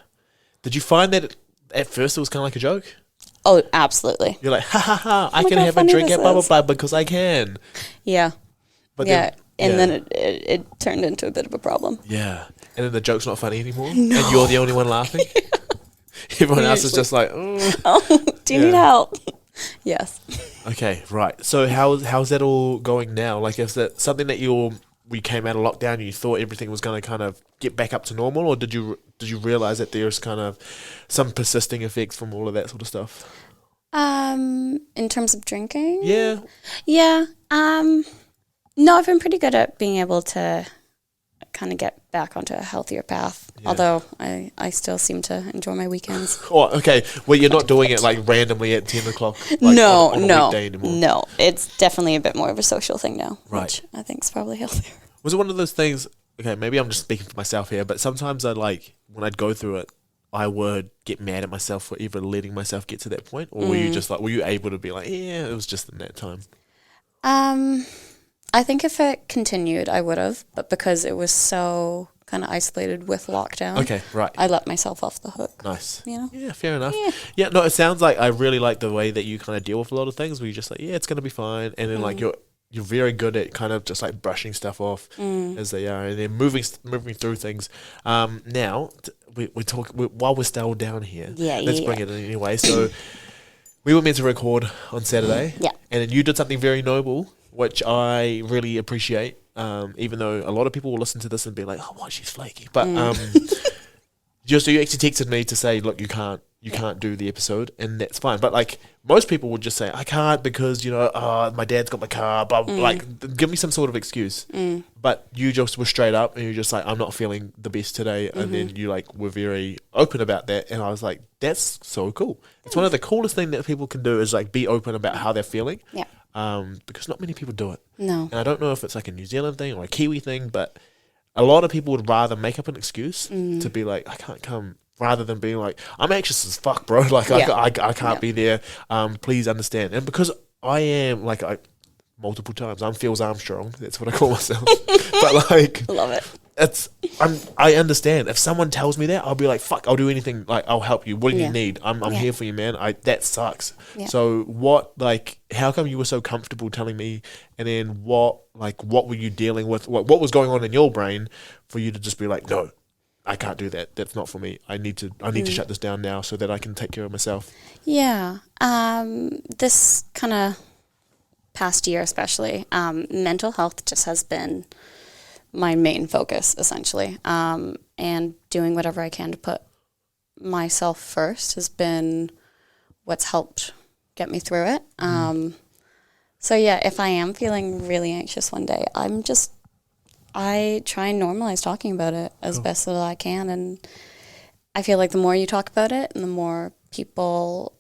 Did you find that at first it was kind of like a joke? Oh, absolutely. You're like, ha ha ha, I can have a drink at blah blah blah because I can. Yeah. But yeah. Then it turned into a bit of a problem. Yeah. And then the joke's not funny anymore. No. And you're the only one laughing. Everyone else is just like, oh, do you need help? Yes. Okay, right. So how's that all going now? Like, is that something that we came out of lockdown and you thought everything was going to kind of get back up to normal, or did you realize that there's kind of some persisting effects from all of that sort of stuff? In terms of drinking? Yeah. Yeah. No, I've been pretty good at being able to kind of get back onto a healthier path. Yeah. Although I still seem to enjoy my weekends. Oh, okay. Well, you're not doing it like randomly at 10 o'clock. Like no, on a weekday anymore. No. It's definitely a bit more of a social thing now, right. Which I think is probably healthier. Was it one of those things? Okay, maybe I'm just speaking for myself here, but sometimes when I'd go through it, I would get mad at myself for even letting myself get to that point, or were you able to be like, yeah, it was just in that time? I think if it continued, I would have, but because it was so kind of isolated with lockdown, okay, right, I let myself off the hook. Nice, Yeah, fair enough. Yeah, no, it sounds like I really like the way that you kind of deal with a lot of things, where you're just like, yeah, it's gonna be fine, and then like you're very good at kind of just like brushing stuff off as they are, and then moving through things. Now we talk while we're still down here. Let's bring it in anyway. So we were meant to record on Saturday, and then you did something very noble, which I really appreciate. Even though a lot of people will listen to this and be like, "Oh, why she's flaky," but you actually texted me to say, "Look, you can't do the episode," and that's fine. But like most people would just say, "I can't because my dad's got my car." But like, give me some sort of excuse. But you just were straight up, and you're just like, "I'm not feeling the best today," and then you like were very open about that, and I was like, "That's so cool." It's one of the coolest things that people can do is like be open about how they're feeling. Yeah. Because not many people do it. No. And I don't know if it's like a New Zealand thing or a Kiwi thing, but a lot of people would rather make up an excuse to be like, I can't come, rather than being like, I'm anxious as fuck, bro. Like, I can't be there. Please understand. And because I am, like, multiple times, I'm Phils Armstrong. That's what I call myself. But, like... Love it. I understand. If someone tells me that, I'll be like, fuck, I'll do anything. Like, I'll help you. What do you need? I'm here for you, man. That sucks. Yeah. So how come you were so comfortable telling me, and then what were you dealing with? What was going on in your brain for you to just be like, no, I can't do that. That's not for me. I need to shut this down now so that I can take care of myself. Yeah. This kind of past year especially, mental health just has been my main focus, essentially. And doing whatever I can to put myself first has been what's helped get me through it. So yeah, if I am feeling really anxious one day, I try and normalize talking about it as best as I can. And I feel like the more you talk about it and the more people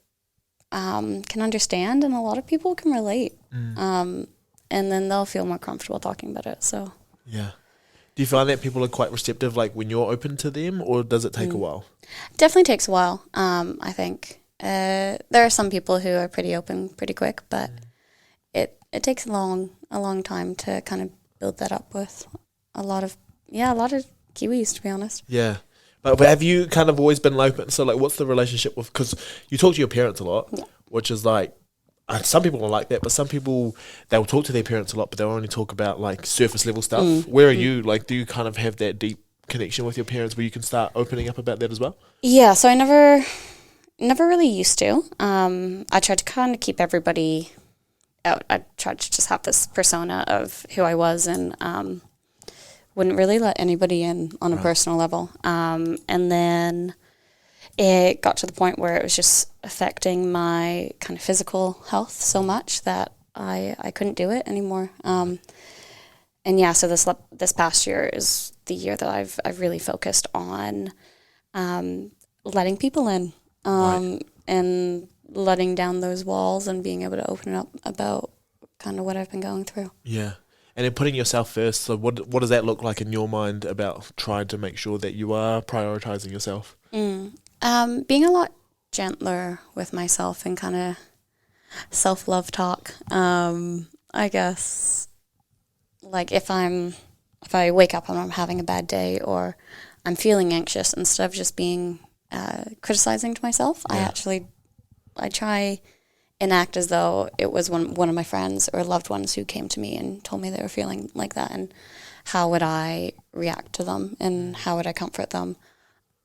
can understand, and a lot of people can relate. And then they'll feel more comfortable talking about it. So yeah. Do you find that people are quite receptive, like when you're open to them, or does it take a while? Definitely takes a while. I think there are some people who are pretty open pretty quick, but it takes a long time to kind of build that up with a lot of Kiwis, to be honest. Yeah. But have you kind of always been open? So like, what's the relationship with, because you talk to your parents a lot, which is like, some people are like that, but some people, they'll talk to their parents a lot, but they'll only talk about like surface level stuff. Where are you? Like, do you kind of have that deep connection with your parents where you can start opening up about that as well? Yeah, so I never really used to. I tried to kind of keep everybody out. I tried to just have this persona of who I was, and wouldn't really let anybody in on a personal level. And then it got to the point where it was just affecting my kind of physical health so much that I couldn't do it anymore. And yeah, so this past year is the year that I've really focused on letting people in and letting down those walls and being able to open up about kind of what I've been going through. Yeah. And then putting yourself first. So what does that look like in your mind about trying to make sure that you are prioritizing yourself? Being a lot gentler with myself and kind of self-love talk. I guess, like if I wake up and I'm having a bad day or I'm feeling anxious, instead of just being criticizing to myself, I actually I try and act as though it was one of my friends or loved ones who came to me and told me they were feeling like that, and how would I react to them and how would I comfort them.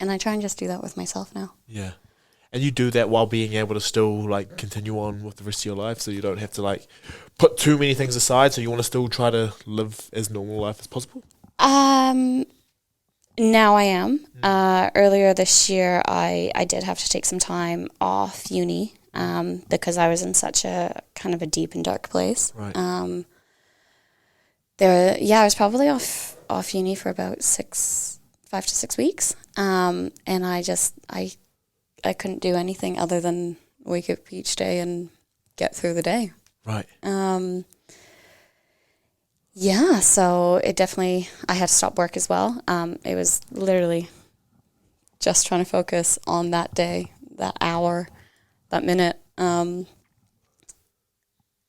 And I try and just do that with myself now. Yeah. And you do that while being able to still like continue on with the rest of your life, so you don't have to like put too many things aside, so you want to still try to live as normal life as possible? Now I am. Earlier this year, I did have to take some time off uni because I was in such a kind of a deep and dark place. Right. I was probably off uni for about 5 to 6 weeks. And I couldn't do anything other than wake up each day and get through the day. Right. Yeah, so it definitely, I had to stop work as well. It was literally just trying to focus on that day, that hour, that minute. And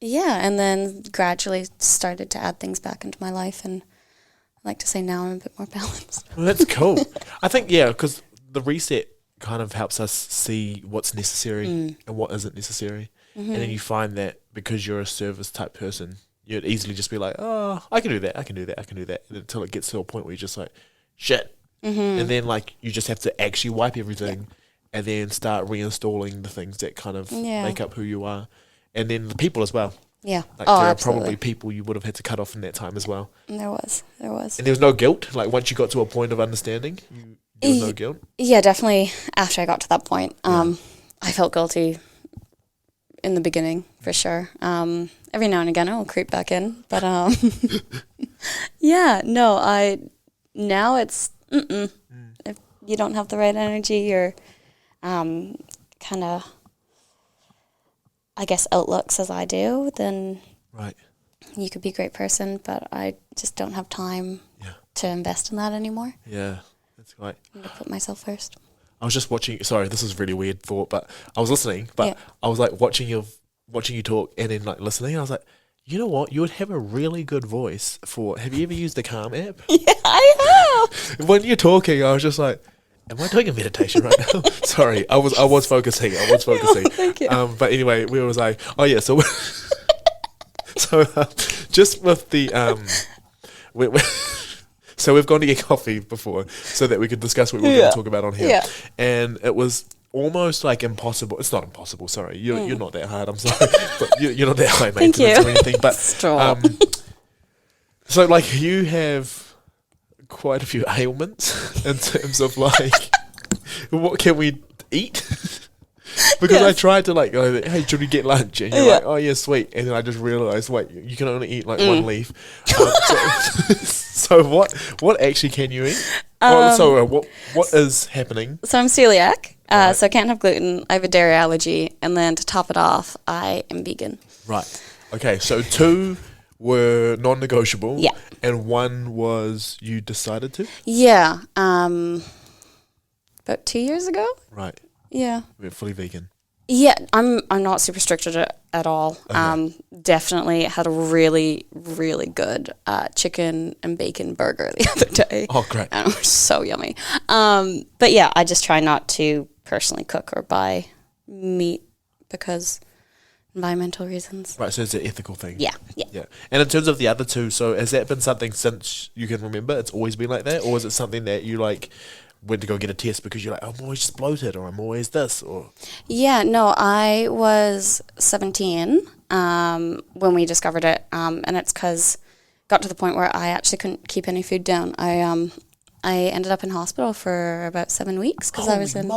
then gradually started to add things back into my life, and I like to say now I'm a bit more balanced. Well, that's cool. I think, because the reset kind of helps us see what's necessary and what isn't necessary. Mm-hmm. And then you find that because you're a service type person, you'd easily just be like, oh, I can do that, until it gets to a point where you're just like, shit. Mm-hmm. And then like you just have to actually wipe everything and then start reinstalling the things that kind of make up who you are. And then the people as well. Yeah. Like there are absolutely. probably people you would have had to cut off in that time as well. And there was. And there was no guilt? Like once you got to a point of understanding, there was no guilt? Yeah, definitely after I got to that point. I felt guilty in the beginning, for sure. Every now and again I will creep back in. But now it's, if you don't have the right energy or kind of, I guess, outlooks as I do, then you could be a great person, but I just don't have time to invest in that anymore. Yeah, that's right. I'm going to put myself first. I was just watching, sorry, this is a really weird thought, but I was listening, but I was like watching you talk and then like listening, and I was like, you know what, you would have a really good voice for, have you ever used the Calm app? Yeah, I have. When you're talking, I was just like, am I doing a meditation right now? Sorry, I was focusing. Oh, thank you. But anyway, we was like, oh yeah, so just with the so we've gone to get coffee before so that we could discuss what we were going to talk about on here, and it was almost like impossible. It's not impossible. Sorry, you're not that hard. I'm sorry, but you're not that high maintenance or anything. But so like you have quite a few ailments in terms of like what can we eat? Because I tried to like go, hey, should we get lunch? And you're like, oh yeah, sweet. And then I just realized, wait, you can only eat like one leaf. So what actually can you eat? What is happening? So I'm celiac, so I can't have gluten. I have a dairy allergy, and then to top it off, I am vegan. Right. Okay. So 2 were non-negotiable. Yeah. And 1 was you decided to. Yeah. About 2 years ago. Right. Yeah. We're fully vegan. Yeah, I'm not super strict at all. Okay. Definitely had a really, really good chicken and bacon burger the other day. Oh, great. And it was so yummy. But yeah, I just try not to personally cook or buy meat because environmental reasons. Right, so it's an ethical thing. Yeah. And in terms of the other 2, so has that been something since you can remember? It's always been like that? Or is it something that you like went to go get a test because you're like, I'm always just bloated or I'm always this? Or yeah, no, I was 17 when we discovered it, and it's because got to the point where I actually couldn't keep any food down. I ended up in hospital for about 7 weeks because I was in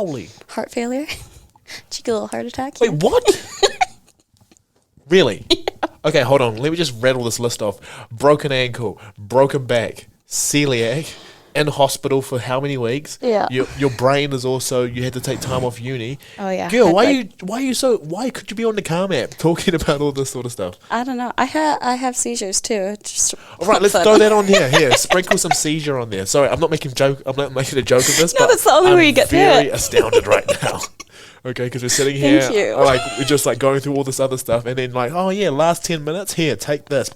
heart failure. Cheeky little heart attack. Wait, what? Really? Yeah. Okay, hold on. Let me just rattle this list off. Broken ankle, broken back, celiac, in hospital for how many weeks? Yeah. Your brain is also, you had to take time off uni. Oh yeah. Girl, why could you be on the Calm app talking about all this sort of stuff? I don't know. I have seizures too. All right, let's throw that on here. Here, sprinkle some seizure on there. Sorry, I'm not making a joke of this. No, that's the only way you get through it. I'm very astounded right now. Okay, because we're sitting here, Thank you. like we're just like going through all this other stuff, and then like, oh yeah, last 10 minutes, here, take this.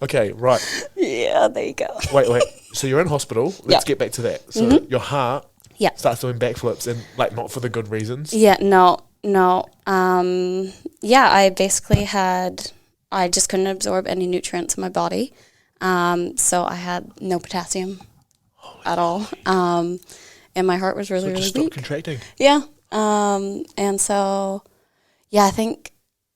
Okay, right. Yeah, there you go. Wait. So you're in hospital. Let's get back to that. So your heart starts doing backflips, and like not for the good reasons. Yeah, no. No. I basically I just couldn't absorb any nutrients in my body. So I had no potassium at all. And my heart was really, really just weak. stopped contracting. Yeah. And so, I think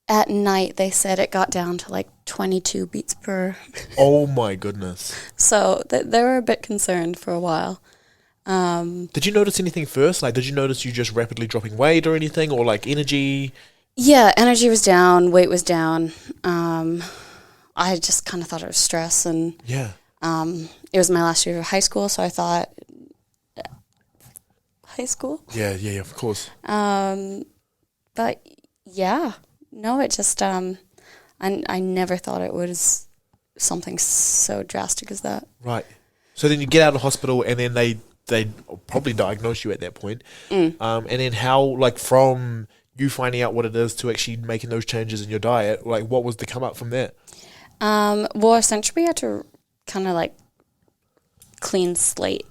at night they said it got down to like 22 beats per. Oh my goodness. So they were a bit concerned for a while. Did you notice anything first? Like, did you notice you just rapidly dropping weight or anything, or like energy? Yeah, energy was down, weight was down. I just kind of thought it was stress, and it was my last year of high school, so I thought high school. Yeah, of course. But yeah, no, it just I never thought it was something so drastic as that. Right. So then you get out of hospital, and then they probably diagnose you at that point. And then how, like, from you finding out what it is to actually making those changes in your diet, like, what was the come up from that? Well, essentially, I had to kind of like clean slate.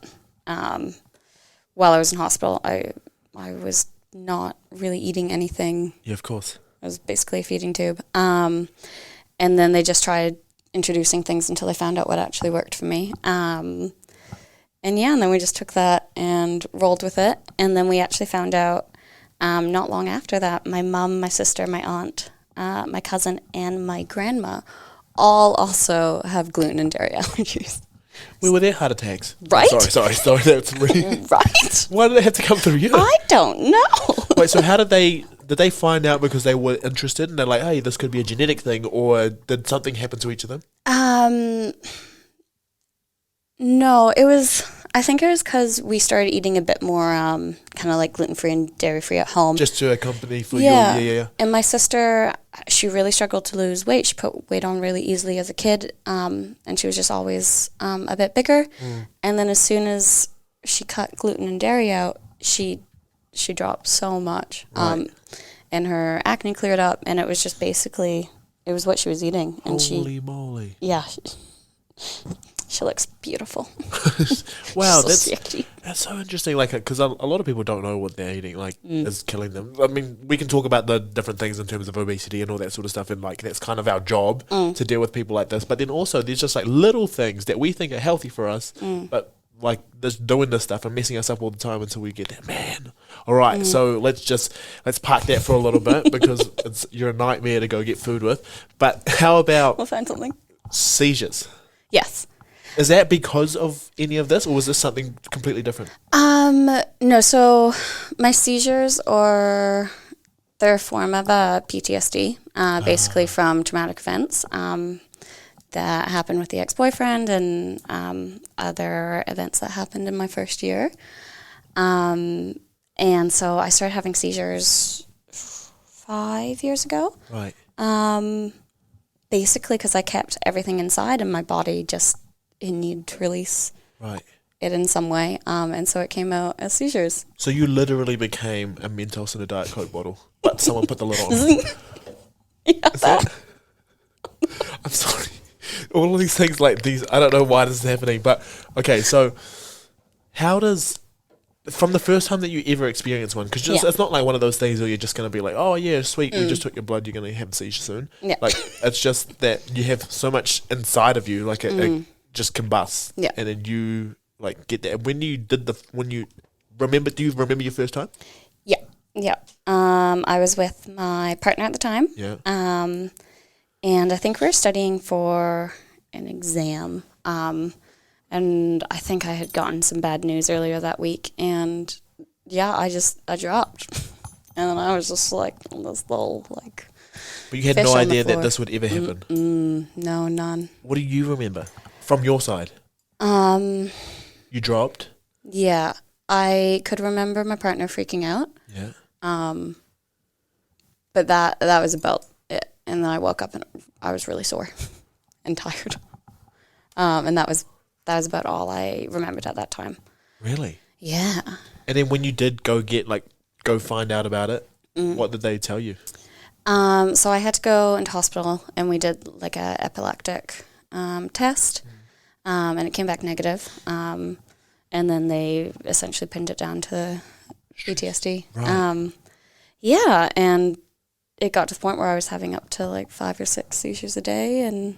While I was in hospital, I was not really eating anything. Yeah, of course. I was basically a feeding tube. And then they just tried introducing things until they found out what actually worked for me. And then we just took that and rolled with it. And then we actually found out not long after that, my mom, my sister, my aunt, my cousin, and my grandma all also have gluten and dairy allergies. Where were their heart attacks? Right? Sorry. That's really... Right? Why did they have to come through you? I don't know. Wait, so how did they find out because they were interested and they're like, hey, this could be a genetic thing, or did something happen to each of them? No, I think it was because we started eating a bit more kind of like gluten-free and dairy-free at home. Just to accompany for you. Yeah. And my sister, she really struggled to lose weight. She put weight on really easily as a kid, and she was just always a bit bigger. And then as soon as she cut gluten and dairy out, she dropped so much. Right. And her acne cleared up, and it was just basically, it was what she was eating. And Holy moly. Yeah. She looks beautiful. Wow, so that's so interesting. Like, because a lot of people don't know what they're eating, like, is killing them. I mean, we can talk about the different things in terms of obesity and all that sort of stuff, and like that's kind of our job to deal with people like this. But then also, there's just like little things that we think are healthy for us, but like just doing this stuff and messing us up all the time until we get that, man. All right, so let's park that for a little bit because you're a nightmare to go get food with. But how about we'll find something. Seizures? Yes. Is that because of any of this, or was this something completely different? No, so my seizures they're a form of PTSD, basically from traumatic events that happened with the ex-boyfriend and other events that happened in my first year. And so I started having seizures 5 years ago. Right. Basically because I kept everything inside and my body just... it needed to release it in some way, and so it came out as seizures. So you literally became a Mentos in a Diet Coke bottle, but someone put the lid on. Yeah. I'm sorry. All of these things like these, I don't know why this is happening, but okay, so how does... from the first time that you ever experience one, because it's not like one of those things where you're just going to be like, oh yeah, sweet, we just took your blood, you're going to have a seizure soon. Yeah. Like, it's just that you have so much inside of you, like it just combusts. Yeah. And then you like get that. When you do you remember your first time? Yeah. Yeah. I was with my partner at the time. Yeah. And I think we were studying for an exam. And I think I had gotten some bad news earlier that week, and I dropped. And then I was just like this little like... But you had no idea that this would ever happen? No, none. What do you remember from your side? You dropped? Yeah. I could remember my partner freaking out. Yeah. But that was about it. And then I woke up and I was really sore and tired. And that was about all I remembered at that time. Really? Yeah. And then when you did go find out about it, what did they tell you? So I had to go into hospital and we did like a epileptic test, and it came back negative. And then they essentially pinned it down to PTSD. Right. Yeah, and it got to the point where I was having up to like 5 or 6 seizures a day, and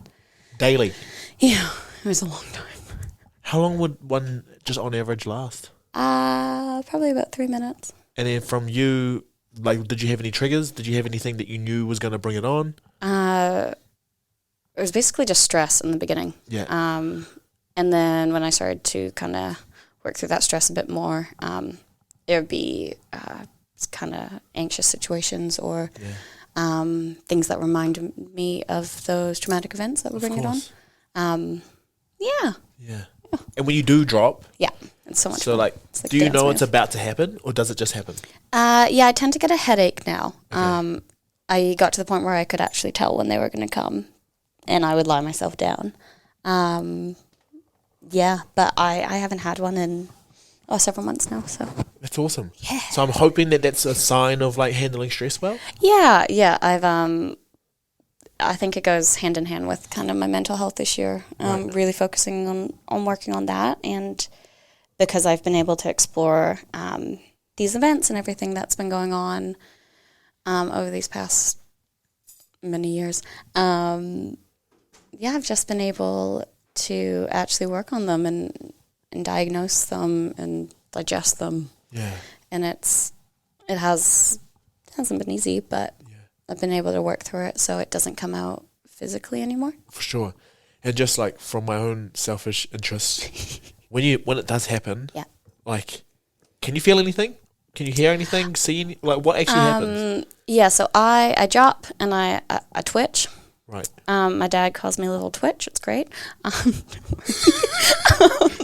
daily. Yeah, it was a long time. How long would one just on average last? Probably about 3 minutes. And then from you, like, did you have any triggers? Did you have anything that you knew was going to bring it on? It was basically just stress in the beginning. Yeah. And then when I started to kind of work through that stress a bit more, it would be kind of anxious situations or things that remind me of those traumatic events that were bringing it on. Yeah. And when you do drop, it's so much so fun. like, do you know it's about to happen, or does it just happen? I tend to get a headache now. Okay. I got to the point where I could actually tell when they were going to come, and I would lie myself down. But I haven't had one in several months now. So that's awesome. Yeah. So I'm hoping that that's a sign of like handling stress well. Yeah. I think it goes hand in hand with kind of my mental health this year. Really focusing on working on that, and because I've been able to explore these events and everything that's been going on over these past many years. I've just been able to actually work on them and diagnose them and digest them. Yeah. And it hasn't been easy, but I've been able to work through it so it doesn't come out physically anymore. For sure. And just like from my own selfish interests, when it does happen, like, can you feel anything? Can you hear anything? See any, like, what actually happens? Yeah, so I drop and I twitch. Right. My dad calls me a little twitch. It's great.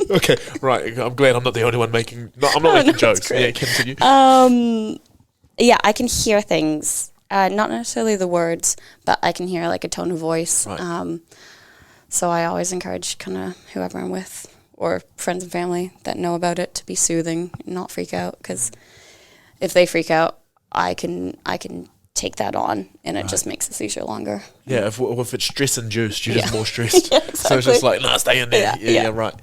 Okay, right. I'm glad I'm not the only one making. I'm not making jokes. Yeah, continue. I can hear things. Not necessarily the words, but I can hear like a tone of voice. Right. So I always encourage kind of whoever I'm with or friends and family that know about it to be soothing and not freak out, because if they freak out, I can take that on, and it just makes the seizure longer. Yeah, if it's stress induced, you're just more stressed. Exactly. So it's just like, stay in there. Yeah, right.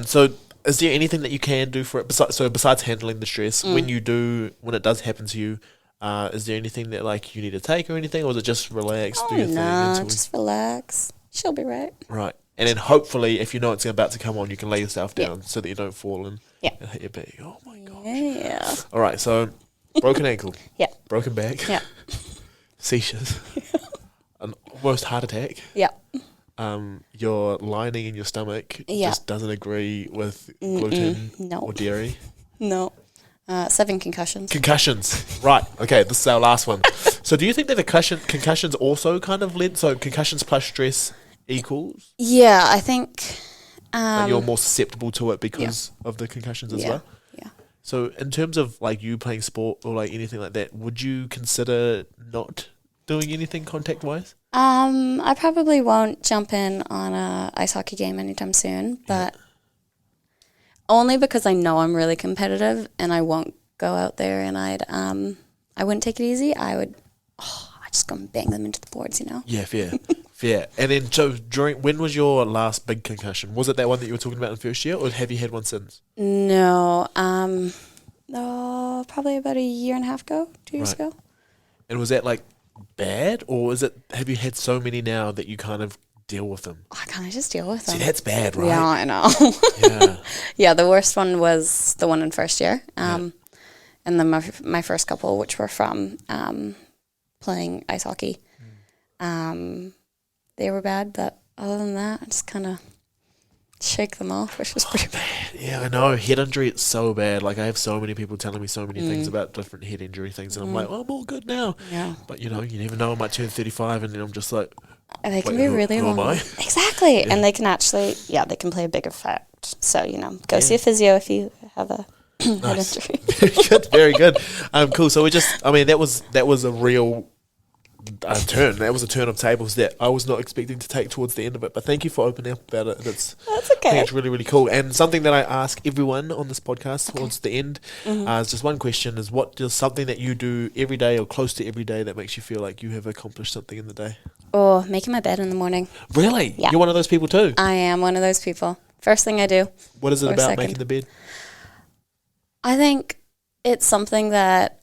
So is there anything that you can do for it besides handling the stress when it does happen to you? Is there anything that like you need to take or anything, or is it just relax, do your thing? No, just relax. She'll be right. Right. And then hopefully, if you know it's about to come on, you can lay yourself down so that you don't fall and hit your back. Oh my gosh. Yeah. All right. So, broken ankle. Broken back. Yeah. Seizures. An almost heart attack. Yeah. Your lining in your stomach just doesn't agree with gluten or dairy. No. 7 concussions. Concussions. Right. Okay. This is our last one. So do you think that the concussions also kind of led, so concussions plus stress equals? Yeah, I think... like you're more susceptible to it because of the concussions as well? Yeah. So in terms of like you playing sport or like anything like that, would you consider not doing anything contact-wise? I probably won't jump in on a ice hockey game anytime soon, but only because I know I'm really competitive and I won't go out there and I wouldn't take it easy. I just go and bang them into the boards, you know? Yeah, fair. Fair. And then, so when was your last big concussion? Was it that one that you were talking about in first year, or have you had one since? No. Probably about a year and a half ago, 2 years ago. And was that like bad, or have you had so many now that you kind of deal with them? I kind of just deal with them. See, that's bad, right? Yeah, I know. Yeah, the worst one was the one in first year. And then my first couple, which were from playing ice hockey. They were bad, but other than that, I just kind of shake them off, which was pretty bad. Yeah, I know. Head injury, it's so bad. Like, I have so many people telling me so many things about different head injury things, and I'm like, I'm all good now. Yeah. But, you never know. I might turn 35, and then I'm just like... They can be really long. Am I? Exactly. Yeah. And they can actually, they can play a big effect. So, go see a physio if you have a head injury. Very good. Very good. Cool. So that was a real... turn. That was a turn of tables that I was not expecting to take towards the end of it. But thank you for opening up about it. That's okay. I think it's really, really cool. And something that I ask everyone on this podcast towards the end is just one question: is what is something that you do every day or close to every day that makes you feel like you have accomplished something in the day? Oh, making my bed in the morning. Really? Yeah. You're one of those people too? I am one of those people. First thing I do. What is it about making the bed? I think it's something that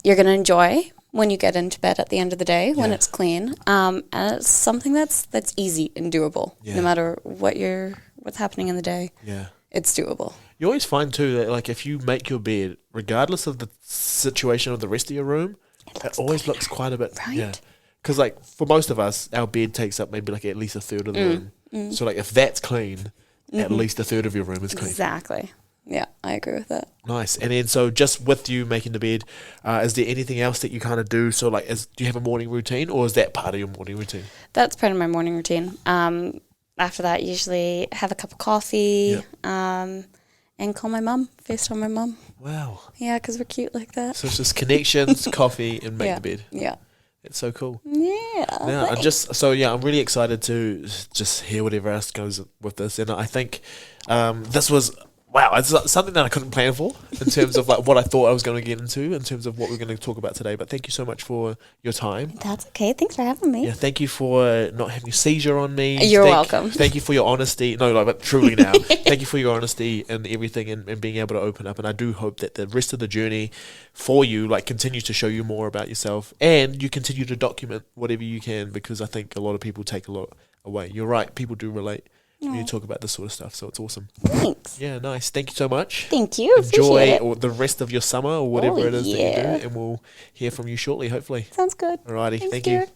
you're going to enjoy when you get into bed at the end of the day, when it's clean. And it's something that's easy and doable, no matter what's happening in the day. Yeah. It's doable. You always find too that like if you make your bed, regardless of the situation of the rest of your room, it always looks quite a bit, right? Yeah. Because like for most of us, our bed takes up maybe like at least a third of the room. So like if that's clean, at least a third of your room is clean. Exactly. Yeah, I agree with that. Nice. And then so just with you making the bed, is there anything else that you kind of do? So like, do you have a morning routine, or is that part of your morning routine? That's part of my morning routine. After that, usually have a cup of coffee, and call my mum, FaceTime my mum. Wow. Yeah, because we're cute like that. So it's just connections, coffee, and make the bed. Yeah. It's so cool. Yeah. I'm really excited to just hear whatever else goes with this. And I think this was, wow, it's something that I couldn't plan for in terms of like what I thought I was going to get into in terms of what we're going to talk about today. But thank you so much for your time. That's okay. Thanks for having me. Yeah, thank you for not having a seizure on me. You're welcome. Thank you for your honesty. No, like, but truly now. Thank you for your honesty and everything and being able to open up. And I do hope that the rest of the journey for you like continues to show you more about yourself and you continue to document whatever you can, because I think a lot of people take a lot away. You're right. People do relate when you talk about this sort of stuff, so it's awesome. Thanks. Yeah, nice. Thank you so much. Thank you. Enjoy the rest of your summer or whatever it is that you yeah. do, and we'll hear from you shortly, hopefully. Sounds good. Alrighty, Thanks, thank dear. you.